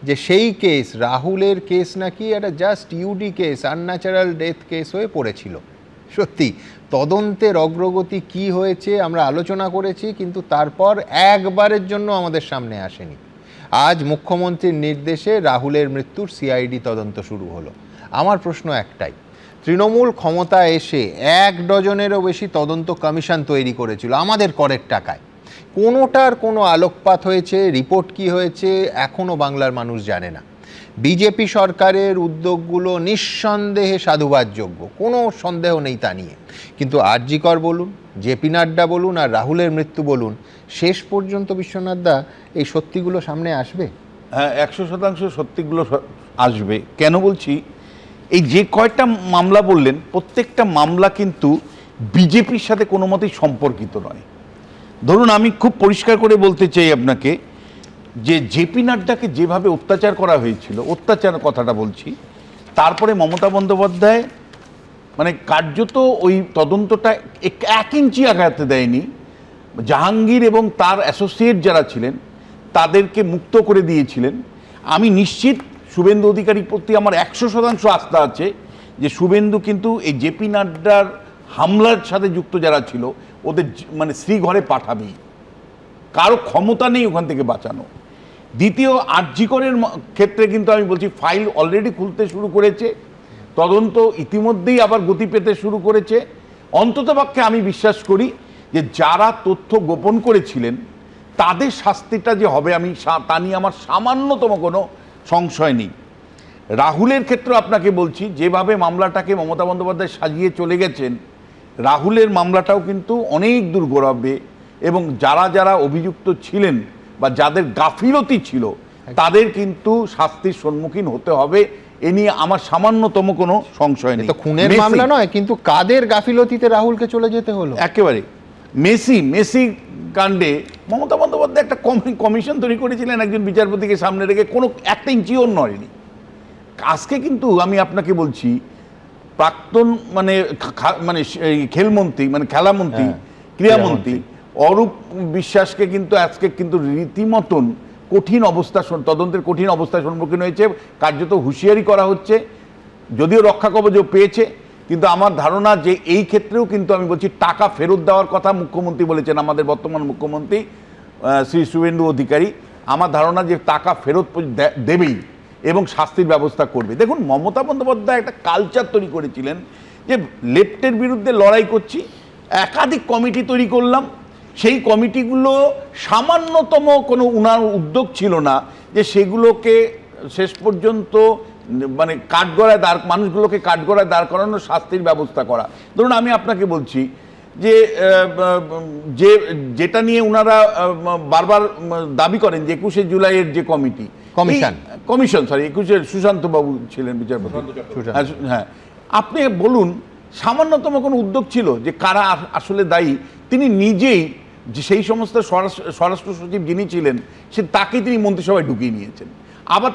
[SPEAKER 1] যে সেই কেস, রাহুলের কেস নাকি একটা just UD case, unnatural death case হয়ে পড়েছিল। সত্যি তদন্তের অগ্রগতি কি হয়েছে আমরা আলোচনা করেছি, কিন্তু তারপর একবারের জন্য আমাদের সামনে আসেনি। আজ মুখ্যমন্ত্রীর নির্দেশে রাহুলের মৃত্যুর সিআইডি তদন্ত শুরু হলো। আমার প্রশ্ন একটাই, তৃণমূল ক্ষমতা এসে 1 ডজনেরও বেশি তদন্ত কমিশন তৈরি করেছিল আমাদের করের টাকায়। কোনোটার কোনো আলোকপাত হয়েছে, রিপোর্ট কি হয়েছে এখনও বাংলার মানুষ জানে না। বিজেপি সরকারের উদ্যোগগুলো নিঃসন্দেহে সাধুবাদযোগ্য, কোনো সন্দেহ নেই তা নিয়ে, কিন্তু আরজি কর বলুন, জেপি নাড্ডা বলুন আর রাহুলের মৃত্যু বলুন, শেষ পর্যন্ত বিশ্বনাথ দা এই সত্যিগুলো সামনে আসবে?
[SPEAKER 18] হ্যাঁ, 100% সত্যিগুলো আসবে। কেন বলছি, এই যে কয়েকটা মামলা বললেন, প্রত্যেকটা মামলা কিন্তু বিজেপির সাথে কোনো মতেই সম্পর্কিত নয়। ধরুন, আমি খুব পরিষ্কার করে বলতে চাই আপনাকে যে জেপি নাড্ডাকে যেভাবে অত্যাচার করা হয়েছিল, অত্যাচার কথাটা বলছি, তারপরে মমতা বন্দ্যোপাধ্যায় মানে কার্যত ওই তদন্তটা 1 ইঞ্চি আগাতে দেয়নি। জাহাঙ্গীর এবং তার অ্যাসোসিয়েট যারা ছিলেন তাদেরকে মুক্ত করে দিয়েছিলেন। আমি নিশ্চিত শুভেন্দু অধিকারীর প্রতি আমার 100% আস্থা আছে যে শুভেন্দু কিন্তু এই জেপি নাড্ডার হামলার সাথে যুক্ত যারা ছিল ওদের মানে শ্রীঘরে পাঠাবেই, কারো ক্ষমতা নেই ওখান থেকে বাঁচানো। দ্বিতীয়, আরজি করের ক্ষেত্রে কিন্তু আমি বলছি ফাইল অলরেডি খুলতে শুরু করেছে, তদন্ত ইতিমধ্যেই আবার গতি পেতে শুরু করেছে। অন্ততপক্ষে আমি বিশ্বাস করি যে যারা তথ্য গোপন করেছিলেন তাদের শাস্তিটা যে হবে আমি তা নিয়ে আমার সামান্যতম কোনো সংশয় নেই। রাহুলের ক্ষেত্রে আপনাকে বলছি, যেভাবে মামলাটাকে মমতা বন্দ্যোপাধ্যায় সাজিয়ে চলে গেছেন, রাহুলের মামলাটাও কিন্তু অনেক দূর গড়াবে এবং যারা যারা অভিযুক্ত ছিলেন বা যাদের গাফিলতি ছিল তাদের কিন্তু শাস্তির সম্মুখীন হতে হবে, এ নিয়ে আমার সামান্যতম কোনো সংশয় নেই।
[SPEAKER 1] তো খুনের মামলা নয়, কিন্তু কাদের গাফিলতিতে রাহুলকে চলে যেতে হলো?
[SPEAKER 18] একেবারে মেসি কাণ্ডে মমতা বন্দ্যোপাধ্যায় একটা কমিশন তৈরি করেছিলেন একজন বিচারপতিকে সামনে রেখে, কোনো 1 ইঞ্চিও নড়েনি। আজকে কিন্তু আমি আপনাকে বলছি, প্রাক্তন মানে খেলমন্ত্রী মানে খেলামন্ত্রী ক্রীড়ামন্ত্রী অরূপ বিশ্বাসকে কিন্তু আজকে কিন্তু রীতিমতন কঠিন অবস্থা, তদন্তের কঠিন অবস্থার সম্মুখীন হয়েছে, কার্যত হুঁশিয়ারি করা হচ্ছে। যদিও রক্ষা কবচও পেয়েছে, কিন্তু আমার ধারণা যে এই ক্ষেত্রেও কিন্তু আমি বলছি টাকা ফেরত দেওয়ার কথা মুখ্যমন্ত্রী বলেছেন, আমাদের বর্তমান মুখ্যমন্ত্রী শ্রী শুভেন্দু অধিকারী। আমার ধারণা যে টাকা ফেরত দেবেই এবং শাস্তির ব্যবস্থা করবে। দেখুন, মমতা বন্দ্যোপাধ্যায় একটা কালচার তৈরি করেছিলেন যে লেফটের বিরুদ্ধে লড়াই করছি, একাধিক কমিটি তৈরি করলাম, সেই কমিটিগুলো সামান্যতম কোনো উনার উদ্যোগ ছিল না যে সেগুলোকে শেষ পর্যন্ত মানে মানুষগুলোকে কাঠগড়ায় দাঁড় করানো, শাস্তির ব্যবস্থা করা। ধরুন, আমি আপনাকে বলছি যে যেটা নিয়ে উনারা বারবার দাবি করেন যে 21শে জুলাইয়ের যে কমিশন 21শে সুশান্ত বাবু ছিলেন বিচারপতি। হ্যাঁ, আপনি বলুন সামান্যতম কোনো উদ্যোগ ছিল যে কারা আসলে দায়ী? তিনি নিজেই যে সেই সমস্ত স্বরাষ্ট্র সচিব যিনি ছিলেন তাকে তিনি মন্ত্রিসভায় ঢুকিয়ে নিয়েছেন। আবার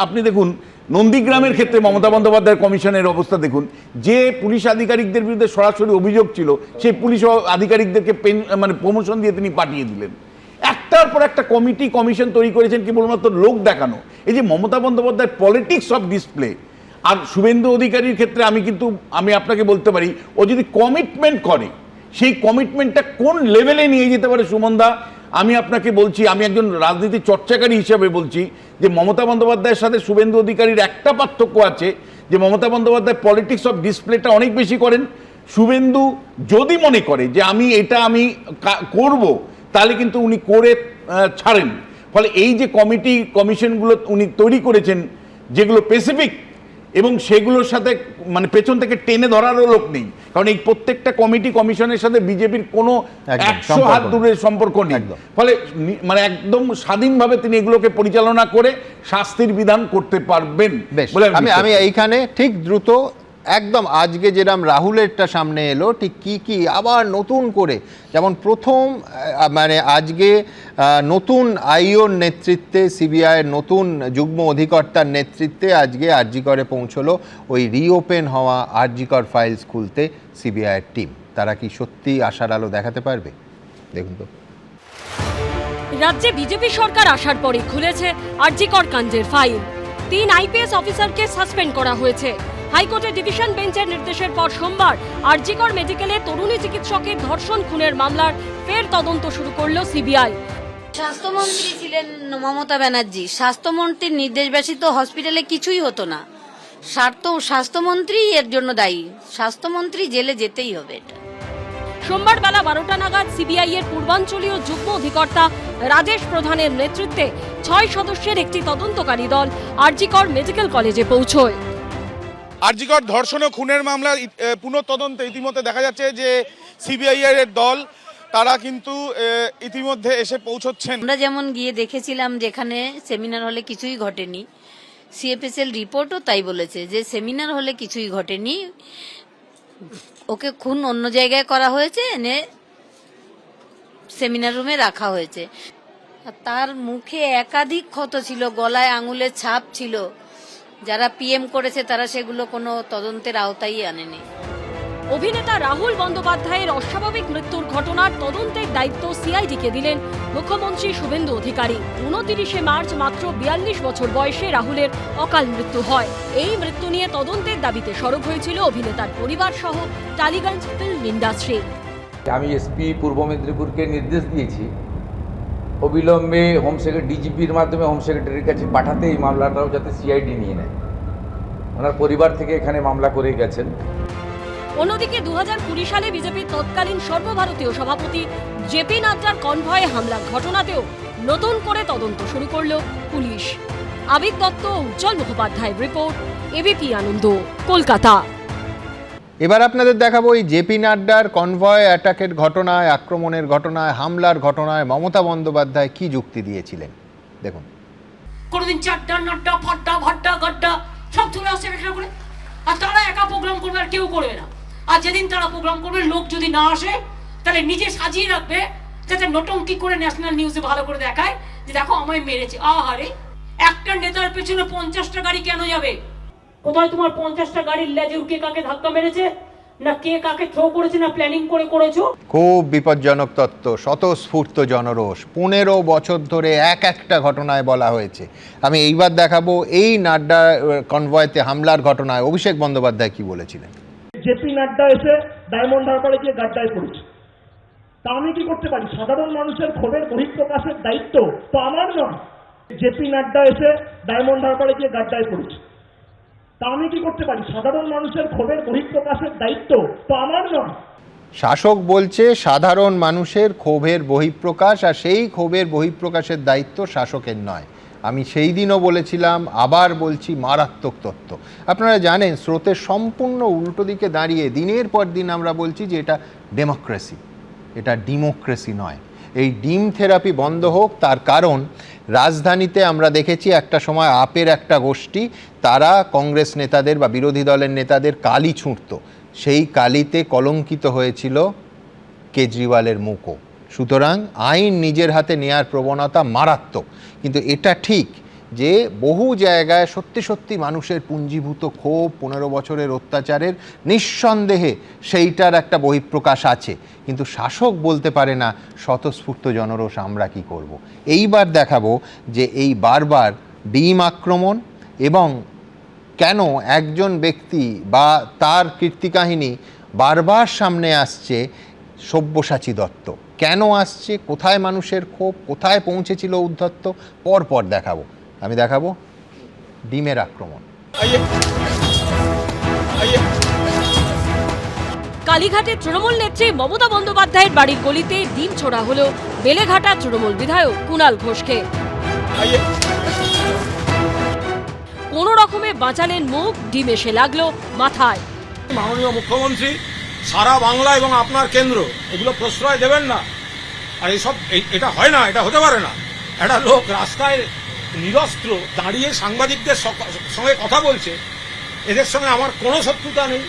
[SPEAKER 18] আপনি দেখুন নন্দীগ্রামের ক্ষেত্রে মমতা বন্দ্যোপাধ্যায়ের কমিশনের অবস্থা দেখুন, যে পুলিশ আধিকারিকদের বিরুদ্ধে সরাসরি অভিযোগ ছিল সেই পুলিশ আধিকারিকদেরকে মানে প্রমোশন দিয়ে তিনি পাঠিয়ে দিলেন। একটা একটার পর একটা কমিশন তৈরি করেছেন কেবলমাত্র লোক দেখানো। এই যে মমতা বন্দ্যোপাধ্যায়ের পলিটিক্স অফ ডিসপ্লে, আর শুভেন্দু অধিকারীর ক্ষেত্রে আমি আপনাকে বলতে পারি, ও যদি কমিটমেন্ট করে, সেই কমিটমেন্টটা কোন লেভেলে নিয়ে যেতে পারে সুমনদা, আমি আপনাকে বলছি, আমি একজন রাজনীতি চর্চাকারী হিসেবে বলছি যে মমতা বন্দ্যোপাধ্যায়ের সাথে শুভেন্দু অধিকারীর একটা পার্থক্য আছে, যে মমতা বন্দ্যোপাধ্যায় পলিটিক্স অফ ডিসপ্লেটা অনেক বেশি করেন। শুভেন্দু যদি মনে করে যে আমি করব, তাহলে কিন্তু উনি করে ছাড়েন। ফলে এই যে কমিশনগুলো উনি তৈরি করেছেন, যেগুলো স্পেসিফিক এবং সেগুলোর সাথে মানে পেছন থেকে টেনে ধরারও লোক নেই, কারণ এই প্রত্যেকটা কমিশনের সাথে বিজেপির কোনো 100 হাত দূরের সম্পর্ক নেই। ফলে মানে একদম স্বাধীনভাবে তিনি এগুলোকে পরিচালনা করে শাস্তির বিধান করতে পারবেন বলে
[SPEAKER 1] আমি এইখানে ঠিক দ্রুত একদম আজকে যেরকম রাহুলেরটা সামনে এলো, ঠিক কি আবার নতুন করে, যেমন প্রথম মানে আজকে নতুন আইওর নেতৃত্বে, সিবিআইয়ের নতুন যুগ্ম অধিকর্তার নেতৃত্বে আজকে আরজিকরে পৌঁছলো ওই রিওপেন হওয়া আরজিকর ফাইলস খুলতে সিবিআইয়ের টিম। তারা কি সত্যি আশার আলো দেখাতে পারবে? দেখুন তো।
[SPEAKER 13] রাজ্যে বিজেপি সরকার আসার পরে খুলেছে আরজিকর কাণ্ডের ফাইল। 3 আইপিএস অফিসারকে সাসপেন্ড করা হয়েছে। হাইকোর্টের ডিভিশন বেঞ্চের নির্দেশের পর সোমবার আরজিকর মেডিকেলে তরুণী চিকিৎসকের ধর্ষণ খুনের মামলার ফের তদন্ত শুরু করলো সিবিআই।
[SPEAKER 19] স্বাস্থ্যমন্ত্রী ছিলেন মমতা ব্যানার্জি, স্বাস্থ্যমন্ত্রীর নির্দেশ ব্যতীত হসপিটালে কিছুই হতো না। স্বাস্থ্যমন্ত্রী এর জন্য দায়ী, স্বাস্থ্যমন্ত্রী জেলে যেতেই হবে। এটা
[SPEAKER 13] সোমবার বেলা 12টা নাগাদ সিবিআই এর পূর্বাঞ্চলীয় যুগ্ম অধিকর্তা রাজেশ প্রধানের নেতৃত্বে 6 সদস্যের একটি তদন্তকারী দল আরজিকর মেডিকেল কলেজে পৌঁছয়।
[SPEAKER 6] আরজিকর ধর্ষণ ও খুনের মামলার পুনঃতদন্তে ইতিমধ্যে দেখা যাচ্ছে যে সিবিআই এর দল তারা কিন্তু ইতিমধ্যে এসে পৌঁছচ্ছেন।
[SPEAKER 19] আমরা যেমন গিয়ে দেখেছিলাম যেখানে সেমিনার হলে কিছুই ঘটেনি, সিএফএসএল রিপোর্টও তাই বলেছে যে সেমিনার হলে কিছুই ঘটেনি, ওকে খুন অন্য জায়গায় করা হয়েছে, এনে সেমিনার রুমে রাখা হয়েছে। তার মুখে একাধিক ক্ষত ছিল, গলায় আঙুলের ছাপ ছিল। যারা পিএম করেছে তারা সেগুলো কোনো তদন্তের আওতায় আনেনি।
[SPEAKER 13] অভিনেতা রাহুল বন্দ্যোপাধ্যায়ের অস্বাভাবিক মৃত্যুর ঘটনার তদন্তের দায়িত্ব সিআইডিকে দিলেন মুখ্যমন্ত্রী শুভেন্দু অধিকারী। 29শে মার্চ মাত্র 42 বছর বয়সে রাহুলের অকাল মৃত্যু হয়। এই মৃত্যু নিয়ে তদন্তের দাবিতে সরব হয়েছিল অভিনেতার পরিবার সহ টালিগঞ্জ ফিল্ম ইন্ডাস্ট্রি।
[SPEAKER 20] আমি এসপি পূর্ব মেদিনীপুরকে নির্দেশ দিয়েছি অবিলম্বে ডিজিপির মাধ্যমে হোম সেক্রেটারির কাছে পাঠাতে এই মামলাটাও যাতে সিআইডি নিয়ে নেয়। ওনার পরিবার থেকে এখানে মামলা করে গেছেন।
[SPEAKER 13] অন্যদিকে 2020 সালে বিজেপির তৎকালীন সর্বভারতীয় সভাপতি জেপি নাড্ডার কনভয়ে হামলার ঘটনাতেও নতুন করে তদন্ত শুরু করল পুলিশ। আবির দত্ত, উজ্জ্বল মুখোপাধ্যায়ের রিপোর্ট, এবিপি আনন্দ, কলকাতা।
[SPEAKER 1] এবার আপনাদের দেখাবো এই জেপি নাড্ডার কনভয় অ্যাটাকের ঘটনায়, আক্রমণের ঘটনায়, হামলার ঘটনায় মমতা বন্দ্যোপাধ্যায় কি যুক্তি দিয়েছিলেন দেখুন।
[SPEAKER 21] কোনোদিন চাড্ডা, নাড্ডা, ফাড্ডা, ভাড্ডা, গাড্ডা সব চলে আসছে এখানে করে, আর তারা একা প্রোগ্রাম করবে আর কেউ করবে না। আর যেদিন তারা প্রোগ্রাম করবে, লোক যদি না আসে তাহলে নিজে সাজিয়ে রাখবে যাতে নটঙ্কি করে ন্যাশনাল নিউজে ভালো করে দেখায় যে দেখো আমায় মেরেছে। আহারে, একটা নেতার পেছনে 50টা গাড়ি কেন যাবে? কোথায় তোমার 50টা গাড়ির লেজে কে কাকে ধাক্কা মেরেছে, না কে কাকে থ্রো করেছে, না প্ল্যানিং করে করেছো?
[SPEAKER 1] খুব বিপজ্জনক তত্ত্ব, স্বতঃস্ফূর্ত জনরোষ 15 বছর ধরে একটা ঘটনায় বলা হয়েছে। আমি এইবার দেখাবো এই নাড্ডা কনভয়তে হামলার ঘটনায় অভিষেক বন্দ্যোপাধ্যায় কি বলেছিলেন।
[SPEAKER 22] জেপি নাড্ডা এসে ডায়মন্ড হারবারে গিয়ে গাড্ডায় পড়েছে, তা আমি কি করতে পারি? সাধারণ মানুষের ক্ষোভের বহিঃপ্রকাশের দায়িত্ব তো আমার নয়। জেপি নাড্ডা এসে ডায়মন্ড হারবারে গিয়ে গাড্ডায় পড়েছে, তা আমি কি করতে পারি? সাধারণ মানুষের ক্ষোভের বহিঃপ্রকাশের দায়িত্ব তো আমার নয়।
[SPEAKER 1] শাসক বলছে সাধারণ মানুষের ক্ষোভের বহিঃপ্রকাশ, আর সেই ক্ষোভের বহিঃপ্রকাশের দায়িত্ব শাসকের নয়। আমি সেই দিনও বলেছিলাম, আবার বলছি, মারাত্মক তত্ত্ব। আপনারা জানেন স্রোতের সম্পূর্ণ উল্টো দিকে দাঁড়িয়ে দিনের পর দিন আমরা বলছি যে এটা ডেমোক্রেসি, এটা ডিমোক্রেসি নয়। এই ডিম থেরাপি বন্ধ হোক। তার কারণ রাজধানীতে আমরা দেখেছি একটা সময় আপের একটা গোষ্ঠী, তারা কংগ্রেস নেতাদের বা বিরোধী দলের নেতাদের কালি ছুঁড়ত, সেই কালিতে কলঙ্কিত হয়েছিল কেজরিওয়ালের মুখও। সুতরাং আইন নিজের হাতে নেয়ার প্রবণতা মারাত্মক। কিন্তু এটা ঠিক যে বহু জায়গায় সত্যি সত্যি মানুষের পুঞ্জীভূত ক্ষোভ 15 বছরের অত্যাচারের নিঃসন্দেহে সেইটার একটা বহিঃপ্রকাশ আছে, কিন্তু শাসক বলতে পারে না স্বতঃস্ফূর্ত জনরোষ আমরা কি করব। এইবার দেখাবো যে এই বারবার ডিম আক্রমণ এবং কেন একজন ব্যক্তি বা তার কীর্তিকাহিনী বারবার সামনে আসছে, সব্যসাচী দত্ত কেন আসছে, কোথায় মানুষের ক্ষোভ, কোথায় পৌঁছেছিল উদ্ধত্ত, পরপর দেখাবো। আমি দেখাবো ডিমের আক্রমণ।
[SPEAKER 13] কালীঘাটে তৃণমূল নেত্রী মমতা বন্দ্যোপাধ্যায়ের বাড়ির গলিতে ডিম ছোড়া হলো বেলেঘাটা তৃণমূল বিধায়ক কুণাল ঘোষকে। কোনো রকমে বাঁচালেন মুখ, ডিম এসে লাগলো মাথায়।
[SPEAKER 3] মাননীয় মুখ্যমন্ত্রী সারা বাংলা এবং আপনার কেন্দ্র এগুলো প্রশ্রয় দেবেন না, আর এইসব এটা হয় না, এটা হতে পারে না। একটা লোক রাস্তায় নিরস্ত্র দাঁড়িয়ে সাংবাদিকদের সঙ্গে কথা বলছে, এদের সঙ্গে আমার কোনো শত্রুতা নেই,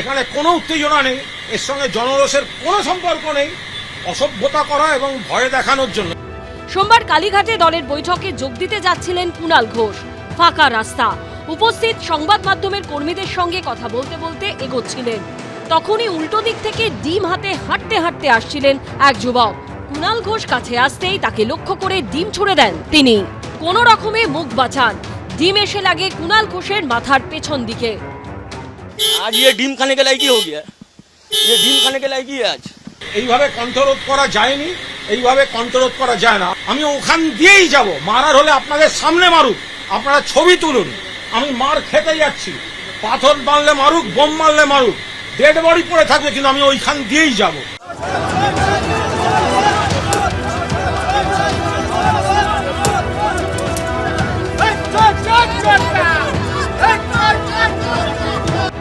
[SPEAKER 3] এখানে কোনো উত্তেজনা নেই, এর সঙ্গে জনরোষের কোনো সম্পর্ক নেই, অসভ্যতা করা এবং ভয় দেখানোর জন্য।
[SPEAKER 13] সোমবার কালীঘাটে দলের বৈঠকে যোগ দিতে যাচ্ছিলেন কুণাল ঘোষ। ফাঁকা রাস্তা, উপস্থিত সংবাদ মাধ্যমের কর্মীদের সঙ্গে কথা বলতে বলতে এগোচ্ছিলেন। তখনই উল্টো দিক থেকে ডিম হাতে হাঁটতে হাঁটতে আসছিলেন এক যুবক। কুণাল ঘোষ কাছে আসতেই তাকে লক্ষ্য করে ডিম ছুড়ে দেন তিনি। কোনো রকমে মুখ বাঁচান, ডিম এসে লাগে কুণাল ঘোষের মাথার পেছন দিকে।
[SPEAKER 3] আজ ये ডিম খানে के लायक ही हो गया, ये ডিম খানে के लायक ही है आज। এইভাবে কণ্ঠরোধ করা যায়নি, এইভাবে কণ্ঠরোধ করা যায় না। আমি ওখান দিয়েই যাব, মারার হলে আপনাদের সামনে মারুক, আপনারা ছবি তুলুন, আমি মার খেতে যাচ্ছি, পাথর মারলে মারুক, বোম মারলে মারুক, ডেড বডি পড়ে থাকবে, কিন্তু আমি ওইখান দিয়েই যাব।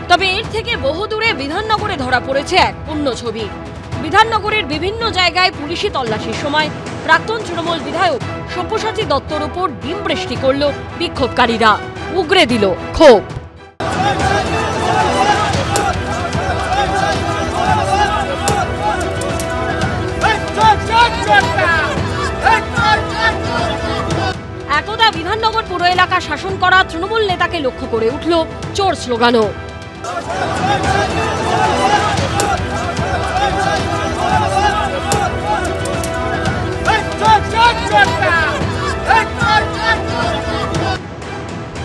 [SPEAKER 13] তবে এর থেকে বহু দূরে বিধাননগরে ধরা পড়েছে এক অন্য ছবি। বিধাননগরের বিভিন্ন জায়গায় পুলিশি তল্লাশির সময় প্রাক্তন তৃণমূল বিধায়ক সব্যসাচী দত্তর উপর ডিম বৃষ্টি করল বিক্ষোভকারীরা, উগরে দিল ক্ষোভ। একদা বিধাননগর পুর এলাকা শাসন করা তৃণমূল নেতাকে লক্ষ্য করে উঠল চোর স্লোগানও।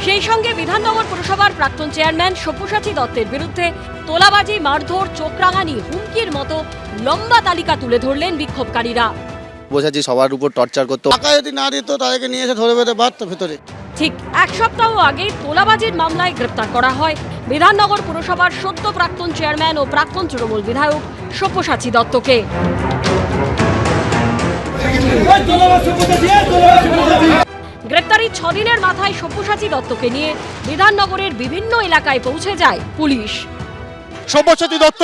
[SPEAKER 13] সেই সঙ্গে বিধাননগর পুরসভার প্রাক্তন চেয়ারম্যান সব্যসাচী দত্তের বিরুদ্ধে তোলাবাজি, মারধর, চোখরাঙানি, হুমকির মতো লম্বা তালিকা তুলে ধরলেন বিক্ষোভকারীরা।
[SPEAKER 4] বোঝাচ্ছি সবার উপর টর্চার করতো, টাকা যদি না দিত তাদেরকে নিয়ে এসে ধরে বেঁধে বাঁধতো ভেতরে।
[SPEAKER 13] ঠিক এক সপ্তাহ আগে তোলাবাজির মামলায় গ্রেপ্তার করা হয় বিধাননগর পুরসভার সদ্য প্রাক্তন চেয়ারম্যান ও প্রাক্তন তৃণমূল বিধায়ক সব্যসাচী দত্তকে। গ্রেপ্তারির 6 দিনের মাথায় সব্যসাচী দত্তকে নিয়ে বিধাননগরের বিভিন্ন এলাকায় পৌঁছে যায় পুলিশ।
[SPEAKER 3] সব্যসাচী দত্ত,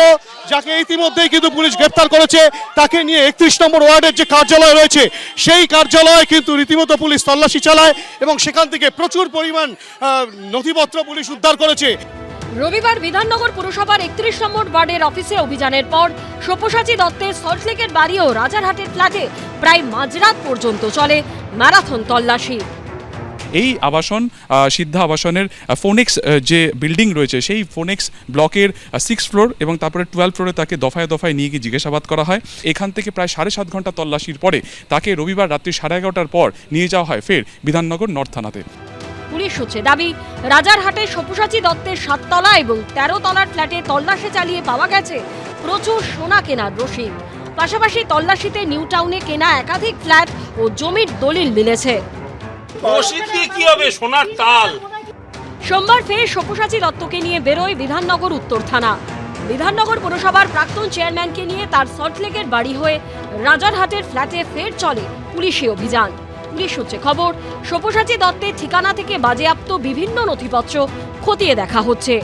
[SPEAKER 3] যাকে ইতিমধ্যেই কিন্তু পুলিশ গ্রেপ্তার করেছে, তাকে নিয়ে 31 নম্বর ওয়ার্ডের যে কার্যালয় রয়েছে সেই কার্যালয়ে কিন্তু রীতিমতো পুলিশ তল্লাশি চালায় এবং সেখান থেকে প্রচুর পরিমাণ নথিপত্র পুলিশ উদ্ধার করেছে।
[SPEAKER 13] রবিবার বিধাননগর পুরসভার 31 নম্বর ওয়ার্ডের অফিসে অভিযানের পর সব্যসাচী দত্তের সল্টলেকের বাড়ি ও রাজারহাটের ফ্ল্যাটে প্রায় মাঝরাত পর্যন্ত চলে ম্যারাথন তল্লাশি।
[SPEAKER 23] এই আবাসন সিদ্ধা আবাসনের ফোনেক্স যে বিল্ডিং রয়েছে সেই ফোনেক্স ব্লকের 6 ফ্লোর এবং তারপরে 12 ফ্লোরে তাকে দফায় দফায় নিয়ে গিয়ে জিজ্ঞাসাবাদ করা হয়। এখান থেকে প্রায় 7.5 ঘন্টা তল্লাশির পরে তাকে রবিবার রাত্রি 11:30টার পর নিয়ে যাওয়া হয় ফের বিধাননগর নর্থ থানাতে।
[SPEAKER 13] পুলিশ সূত্রে দাবি, রাজারহাটে সব্যসাচী দত্তের 7 তলা এবং 13 তলার ফ্ল্যাটে তল্লাশি চালিয়ে পাওয়া গেছে প্রচুর সোনা কেনার রসিদ। পাশাপাশি তল্লাশিতে নিউ টাউনে কেনা একাধিক ফ্ল্যাট ও জমির দলিল মিলেছে। সোমবার ফের সব্যসাচী দত্তকে নিয়ে বেরোয় বিধাননগর উত্তর থানা। বিধাননগর পুরসভার প্রাক্তন চেয়ারম্যানকে নিয়ে তার সল্টলেকের বাড়ি হয়ে রাজারহাটের ফ্ল্যাটে ফের চলে পুলিশি অভিযান। পুলিশ সূত্রে খবর, সব্যসাচী দত্তের ঠিকানা থেকে বাজেয়াপ্ত বিভিন্ন নথিপত্র খতিয়ে দেখা হচ্ছে।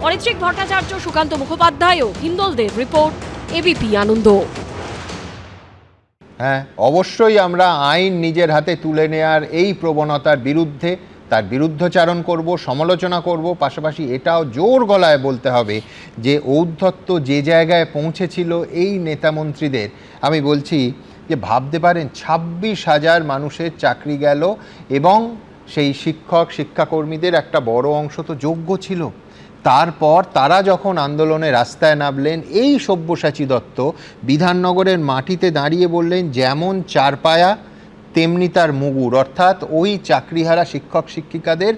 [SPEAKER 13] অরিত্রিক ভট্টাচার্য, সুকান্ত মুখোপাধ্যায় ও হিন্দলদের রিপোর্ট, এবিপি আনন্দ।
[SPEAKER 1] হ্যাঁ, অবশ্যই আমরা আইন নিজের হাতে তুলে নেওয়ার এই প্রবণতার বিরুদ্ধে তার বিরুদ্ধচারণ করব, সমালোচনা করব। পাশাপাশি এটাও জোর গলায় বলতে হবে যে ঔদ্ধত্য যে জায়গায় পৌঁছেছিল এই নেতামন্ত্রীদের, আমি বলছি যে ভাবতে পারেন 26,000 মানুষের চাকরি গেল এবং সেই শিক্ষক শিক্ষাকর্মীদের একটা বড় অংশ তো যোগ্য ছিল। তারপর তারা যখন আন্দোলনে রাস্তায় নামলেন, এই সব্যসাচী দত্ত বিধাননগরের মাটিতে দাঁড়িয়ে বললেন, যেমন চারপায়া তেমনি তার মুগুর, অর্থাৎ ওই চাকরিহারা শিক্ষক শিক্ষিকাদের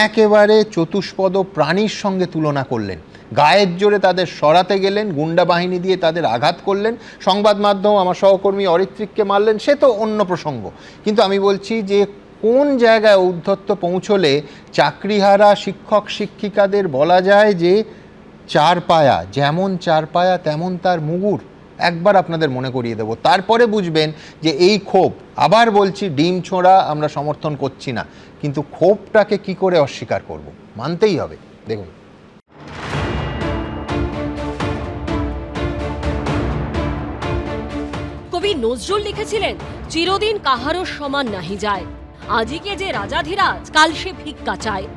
[SPEAKER 1] একেবারে চতুষ্পদ প্রাণীর সঙ্গে তুলনা করলেন। গায়ের জোরে তাদের সরাতে গেলেন, গুন্ডা বাহিনী দিয়ে তাদের আঘাত করলেন, সংবাদ মাধ্যম আমার সহকর্মী অরিত্রিককে মারলেন, সে তো অন্য প্রসঙ্গ। কিন্তু আমি বলছি যে কোন জায়গায় ঔদ্ধত্য পৌঁছলে চাকরিহারা শিক্ষক শিক্ষিকাদের বলা যায় যে চারপায়া, যেমন চারপায়া তেমন তার মুগুর। একবার আপনাদের মনে করিয়ে দেব, তারপরে বুঝবেন যে এই ক্ষোভ, আবার বলছি ডিম ছোঁড়া আমরা সমর্থন করছি না, কিন্তু ক্ষোভটাকে কি করে অস্বীকার করব, মানতেই হবে। দেখুন,
[SPEAKER 13] কবি নজরুল লিখেছিলেন, চিরদিন কাহারও সমান নাহি যায়, আজিকে যে রাজাধিরাজ কাল সে ভিক্ষা চায়।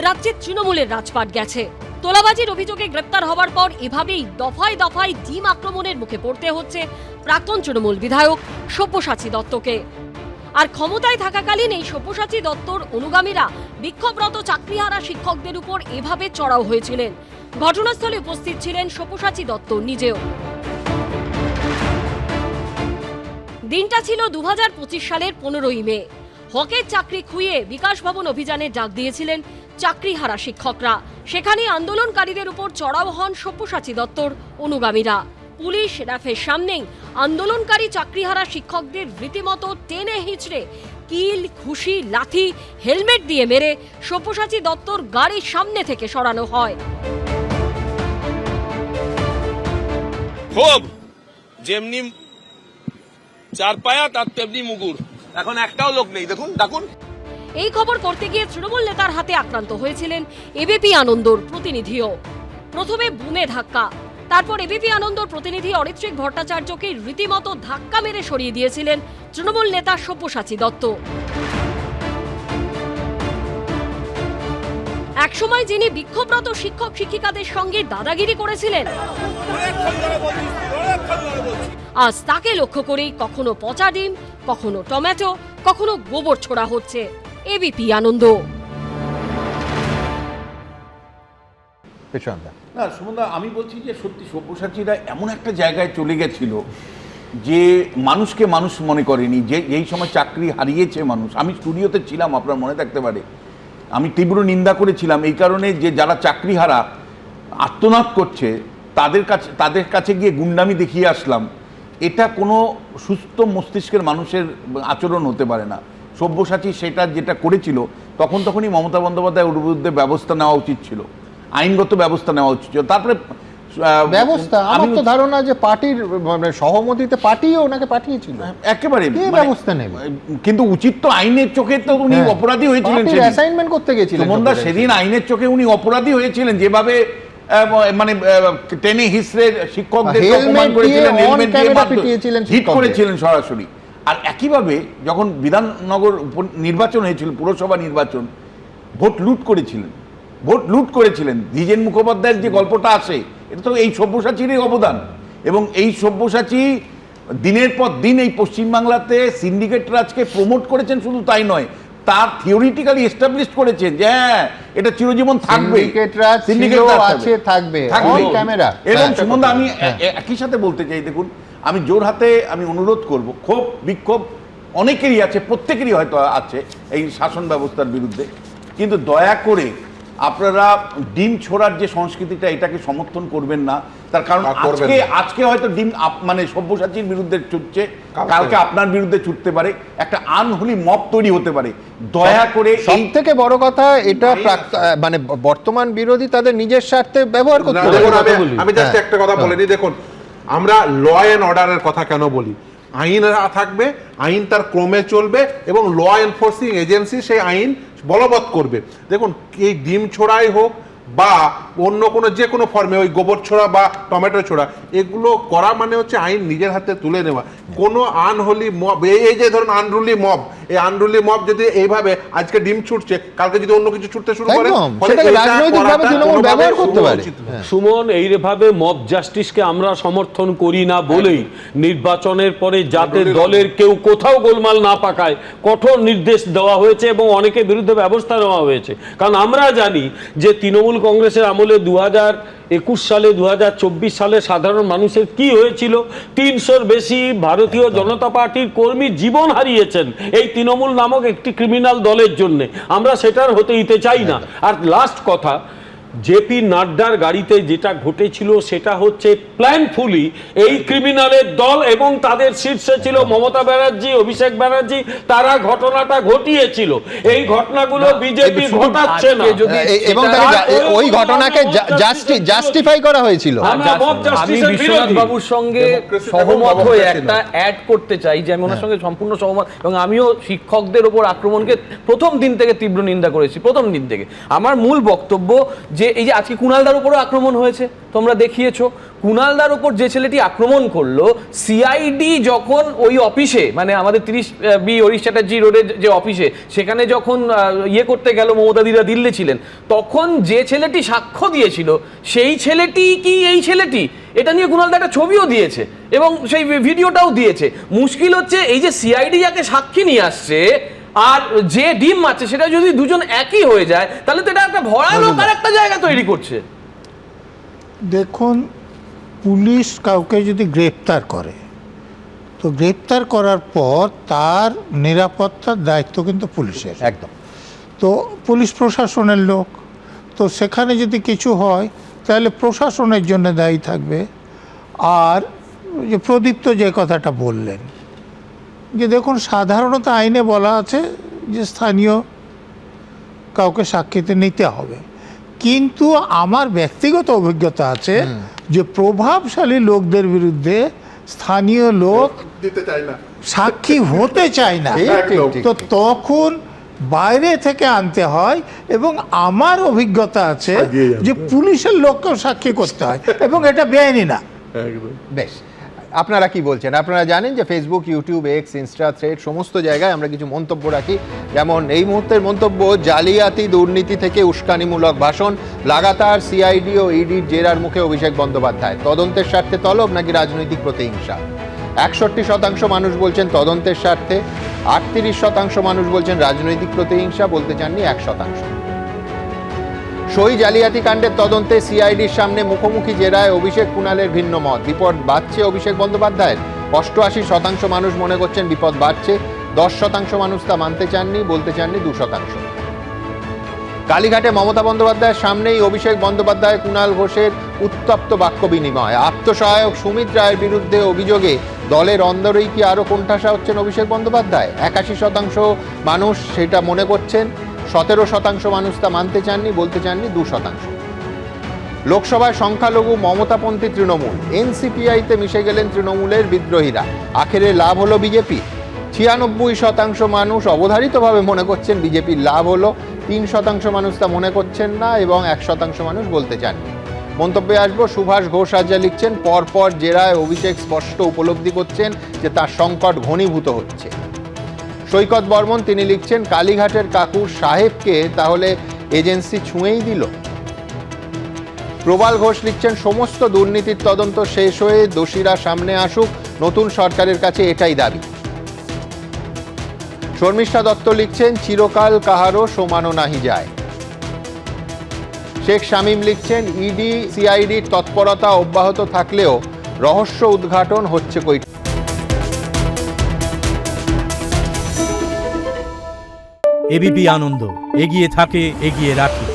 [SPEAKER 13] রাজ্যে তৃণমূলের রাজপাট গেছে। তোলাবাজির অভিযোগে গ্রেপ্তার হওয়ার পর এভাবেই দফায় দফায় ডিম আক্রমণের মুখে পড়তে হচ্ছে প্রাক্তন তৃণমূল বিধায়ক সব্যসাচী দত্তকে। আর ক্ষমতায় থাকাকালীন এই সব্যসাচী দত্তর অনুগামীরা বিক্ষোভরত চাকরিহারা শিক্ষকদের উপর এভাবে চড়াও হয়েছিলেন। ঘটনাস্থলে উপস্থিত ছিলেন সব্যসাচী দত্ত নিজেও। দিনটা ছিল 2025 সালের 15ই মে। হকের চাকরি খুইয়ে বিকাশ ভবন অভিযানের ডাক দিয়েছিলেন চাকরিহারা শিক্ষকরা। সেখানে আন্দোলনকারীদের উপর চড়াও হন সব্যসাচী দত্তর অনুগামীরা। পুলিশ র্যাফের সামনেই আন্দোলনকারী চাকরিহারা শিক্ষকদের রীতিমতো টেনে হিঁচড়ে কিল, ঘুষি, লাথি, হেলমেট দিয়ে মেরে সব্যসাচী দত্তর গাড়ির সামনে থেকে সরানো হয়।
[SPEAKER 3] খুব যেমনি চারপায়া তার তেমনি মুগুর, এখন একটাও লোক নেই, দেখুন ডাকুন।
[SPEAKER 13] এই খবর করতে গিয়ে তৃণমূল নেতার হাতে আক্রান্ত হয়েছিলেন এবিপি আনন্দর প্রতিনিধিও। প্রথমে বুমে ধাক্কা, তারপর এবিপি আনন্দর প্রতিনিধি অরিত্রিক ভট্টাচার্যকে রীতিমতো ধাক্কা মেরে সরিয়ে দিয়েছিলেন তৃণমূল নেতা সব্যসাচী দত্ত। একসময় যিনি বিক্ষোভরত শিক্ষক শিক্ষিকাদের সঙ্গে দাদাগিরি করেছিলেন, আজ তাকে লক্ষ্য করেই কখনো পচা ডিম, কখনো টমেটো, কখনো গোবর ছোড়া হচ্ছে এবিপি আনন্দ।
[SPEAKER 18] না সুমনদা, আমি বলছি যে সত্যি সব্যসাচীরা এমন একটা জায়গায় চলে গেছিল যে মানুষকে মানুষ মনে করেনি, যে এই সময় চাকরি হারিয়েছে মানুষ। আমি স্টুডিওতে ছিলাম, আপনার মনে থাকতে পারে, আমি তীব্র নিন্দা করেছিলাম এই কারণে যে যারা চাকরিহারা আর্তনাদ করছে তাদের কাছে গিয়ে গুন্ডামি দেখিয়ে আসলাম। এটা কোনো সুস্থ মস্তিষ্কের মানুষের আচরণ হতে পারে না। সব্যসাচী সেটা যেটা করেছিল তখনই মমতা বন্দ্যোপাধ্যায় ওর বিরুদ্ধে ব্যবস্থা নেওয়া উচিত ছিল, আইনগত ব্যবস্থা নেওয়া উচিত ছিল। তারপরে
[SPEAKER 1] ব্যবস্থা, আমার তো ধারণা যে পার্টির সহমতিতে পার্টিও ওনাকে পাঠিয়েছিল,
[SPEAKER 18] একেবারে
[SPEAKER 1] ব্যবস্থা নেবে।
[SPEAKER 18] কিন্তু উচিত তো আইনের চোখে তো উনি অপরাধী হয়েছিলেন,
[SPEAKER 1] অ্যাসাইনমেন্ট করতে গেছিলেন
[SPEAKER 18] সুমনদা। সেদিন আইনের চোখে উনি অপরাধী হয়েছিলেন, যেভাবে মানে টেনে হিসড়ে শিক্ষকদের অপমান করেছিলেন, হিট করেছিলেন সরাসরি। আর একইভাবে যখন বিধাননগর নির্বাচন হয়েছিল, পুরসভা নির্বাচন, ভোট লুট করেছিলেন। দ্বিজেন মুখোপাধ্যায়ের যে গল্পটা আসে, এটা তো এই সব্যসাচীরই অবদান। এবং এই সব্যসাচী দিনের পর দিন এই পশ্চিমবাংলাতে সিন্ডিকেট রাজকে প্রমোট করেছেন, শুধু তাই নয়, তার থিওরিটিক্যালি এস্টাবলিশ করেছেন যে হ্যাঁ এটা চিরজীবন থাকবে,
[SPEAKER 1] থাকবে।
[SPEAKER 18] এবং সুমনদা, আমি একই সাথে বলতে চাই, দেখুন আমি জোর হাতে আমি অনুরোধ করব, ক্ষোভ বিক্ষোভ অনেকেরই আছে, প্রত্যেকেরই হয়তো আছে এই শাসন ব্যবস্থার বিরুদ্ধে, কিন্তু দয়া করে আপনারা ডিম ছোড়ার যে সংস্কৃতিটা, এটাকে সমর্থন করবেন না। তার কারণ আজকে হয়তো ডিম মানে সব্যসাচীর বিরুদ্ধে ছুটছে, কালকে আপনার বিরুদ্ধে ছুটতে পারে, একটা আনহোলি মব তৈরি হতে পারে। দয়া করে,
[SPEAKER 1] সব থেকে বড় কথা এটা মানে বর্তমান বিরোধী তাদের নিজের স্বার্থে ব্যবহার করতে হবে।
[SPEAKER 5] আমি জাস্ট একটা কথা বলে নিই, দেখুন আমরা ল অ্যান্ড অর্ডারের কথা কেন বলি? আইন থাকবে, আইন তার ক্রমে চলবে এবং ল এনফোর্সিং এজেন্সি সেই আইন বলবৎ করবে। দেখুন এই ডিম ছোড়াই হোক বা অন্য কোনো যে কোনো ফর্মে, ওই গোবর ছোড়া বা টমেটো ছোড়া, এগুলো করা মানে হচ্ছে আইন নিজের হাতে তুলে নেওয়া। কোনো আনহোলি মব, এই যে ধরুন আনরুলি মব, এই আনরুলি মব যদি এইভাবে আজকে ডিম ছুটছে, কালকে যদি অন্য কিছু ছুটতে শুরু করে,
[SPEAKER 1] একদম,
[SPEAKER 5] ফলে
[SPEAKER 1] সেটাকে
[SPEAKER 5] এটা
[SPEAKER 1] রাজনৈতিকভাবে
[SPEAKER 5] করাটা
[SPEAKER 1] তৃণমূল
[SPEAKER 5] কোনোভাবে
[SPEAKER 1] ব্যবহার করতে
[SPEAKER 5] শুভ
[SPEAKER 1] পারে।
[SPEAKER 5] উচিত নয়।
[SPEAKER 10] সুমন, এইভাবে মব জাস্টিসকে আমরা সমর্থন করি না বলেই নির্বাচনের পরে যাতে দলের কেউ কোথাও গোলমাল না পাকায় কঠোর নির্দেশ দেওয়া হয়েছে এবং অনেকের বিরুদ্ধে ব্যবস্থা নেওয়া হয়েছে। কারণ আমরা জানি যে তৃণমূল কংগ্রেসের আমলে 2021 সালে 2024 সালে সাধারণ মানুষের কি হয়েছিল। 300-র বেশি ভারতীয় জনতা পার্টির কর্মী জীবন হারিয়েছেন এই তৃণমূল নামক একটি ক্রিমিনাল দলের জন্য। আমরা সেটার হতে দিতে চাই না। আর লাস্ট কথা, জেপি নাড্ডার গাড়িতে যেটা ঘটেছিল সেটা হচ্ছে প্ল্যানফুলি এই ক্রিমিনালের দল এবং তাদের শীর্ষে ছিল মমতা ব্যানার্জি, অভিষেক ব্যানার্জি, তারা ঘটনাটা ঘটিয়েছিল। এই ঘটনাগুলো বিজেপি ঘটাচ্ছে না
[SPEAKER 1] এবং ওই ঘটনাকে জাস্টিফাই করা হয়েছিল।
[SPEAKER 7] আমি বিশ্বনাথ বাবুর সঙ্গে সহমত হয়ে একটা অ্যাড করতে চাই যে আমি ওনার সঙ্গে সম্পূর্ণ সহমত, এবং আমিও শিক্ষকদের ওপর আক্রমণকে প্রথম দিন থেকে তীব্র নিন্দা করেছি। প্রথম দিন থেকে আমার মূল বক্তব্য যে এই যে আজকে কুণালদার উপরও আক্রমণ হয়েছে, তোমরা দেখিয়েছো। কুণালদার উপর যে ছেলেটি আক্রমণ করলো, সিআইডি যখন ওই অফিসে, মানে আমাদের 30B হরিশ চ্যাটার্জি রোডের যে অফিসে, সেখানে যখন ইয়ে করতে গেল, মমতাদিরা দিল্লি ছিলেন, তখন যে ছেলেটি সাক্ষ্য দিয়েছিল সেই ছেলেটি কি এই ছেলেটি, এটা নিয়ে কুণালদা একটা ছবিও দিয়েছে এবং সেই ভিডিওটাও দিয়েছে। মুশকিল হচ্ছে এই যে সিআইডি যাকে সাক্ষী নিয়ে আসছে আর যে ডিম মারছে, সেটা যদি দুজন একই হয়ে যায় তাহলে তো এটা একটা ভয়ানক আর একটা জায়গা তৈরি করছে।
[SPEAKER 9] দেখুন, পুলিশ কাউকে যদি গ্রেপ্তার করে, তো গ্রেপ্তার করার পর তার নিরাপত্তার দায়িত্ব কিন্তু পুলিশের,
[SPEAKER 1] একদম।
[SPEAKER 9] তো পুলিশ প্রশাসনের লোক, তো সেখানে যদি কিছু হয় তাহলে প্রশাসনের জন্য দায়ী থাকবে। আর যে প্রদীপ্ত যে কথাটা বললেন, যে দেখুন সাধারণত আইনে বলা আছে যে স্থানীয় কাউকে সাক্ষীতে নিতে হবে, কিন্তু আমার ব্যক্তিগত অভিজ্ঞতা আছে যে প্রভাবশালী লোকদের বিরুদ্ধে স্থানীয় লোক
[SPEAKER 5] দিতে চায় না,
[SPEAKER 9] সাক্ষী হতে চায় না, তো তখন বাইরে থেকে আনতে হয়। এবং আমার অভিজ্ঞতা আছে যে পুলিশের লোককেও সাক্ষী করতে হয় এবং এটা বেআইনি না।
[SPEAKER 1] বেশ, আপনারা কি বলছেন? আপনারা জানেন যে Facebook, YouTube, x, Insta, thread সমস্ত জায়গায় আমরা কিছু মন্তব্য রাখি। যেমন এই মুহূর্তের মন্তব্য, জালিয়াতি দুর্নীতি থেকে উস্কানিমূলক ভাষণ, লাগাতার সিআইডি ও ইডির জেরার মুখে অভিষেক বন্দ্যোপাধ্যায়, তদন্তের স্বার্থে তলব নাকি রাজনৈতিক প্রতিহিংসা। 61% মানুষ বলছেন তদন্তের স্বার্থে, 38% মানুষ বলছেন রাজনৈতিক প্রতিহিংসা, বলতে চাননি 1%। সই জালিয়াতি কাণ্ডের তদন্তে সিআইডির সামনে মুখোমুখি জেরায় অভিষেক কুণালের ভিন্ন মত। বিপদ বাড়ছে অভিষেক বন্দ্যোপাধ্যায়ের, 88% মানুষ মনে করছেন বিপদ বাড়ছে, 10% মানুষ তা মানতে চাননি, বলতে চাননি 2%। কালীঘাটে মমতা বন্দ্যোপাধ্যায়ের সামনেই অভিষেক বন্দ্যোপাধ্যায় কুণাল ঘোষের উত্তপ্ত বাক্য বিনিময়। আত্মসহায়ক সুমিত রায়ের বিরুদ্ধে অভিযোগে দলের অন্দরেই কি আরও কোণঠাসা হচ্ছেন অভিষেক বন্দ্যোপাধ্যায়? 81% মানুষ সেটা মনে করছেন, 17% মানুষ তা মানতে চাননি, বলতে চাননি 2%। লোকসভায় সংখ্যালঘু মমতাপন্থী তৃণমূল, এনসিপিআইতে মিশে গেলেন তৃণমূলের বিদ্রোহীরা, আখেরে লাভ হলো বিজেপি। 96% মানুষ অবধারিতভাবে মনে করছেন বিজেপির লাভ হলো, 3% মানুষ তা মনে করছেন না এবং 1% মানুষ বলতে চাননি। মন্তব্যে আসবো, সুভাষ ঘোষ আজ্জা লিখছেন, পরপর জেরায় অভিষেক স্পষ্ট উপলব্ধি করছেন যে তার সংকট ঘনীভূত হচ্ছে। সৈকত বর্মন তিনি লিখছেন, কালীঘাটের কাকুর সাহেবকে তাহলে এজেন্সি ছুঁয়েই দিল। প্রবাল ঘোষ লিখছেন, সমস্ত দুর্নীতির তদন্ত শেষ হয়ে দোষীরা সামনে আসুক, নতুন সরকারের কাছে এটাই দাবি। শর্মিষ্ঠা দত্ত লিখছেন, চিরকাল কাহারও সমানো নাহি যায়। শেখ শামীম লিখছেন, ইডি সিআইডির তৎপরতা অব্যাহত থাকলেও রহস্য উদ্ঘাটন হচ্ছে কই।
[SPEAKER 11] এবিপি আনন্দ, এগিয়ে থাকে, এগিয়ে রাখে।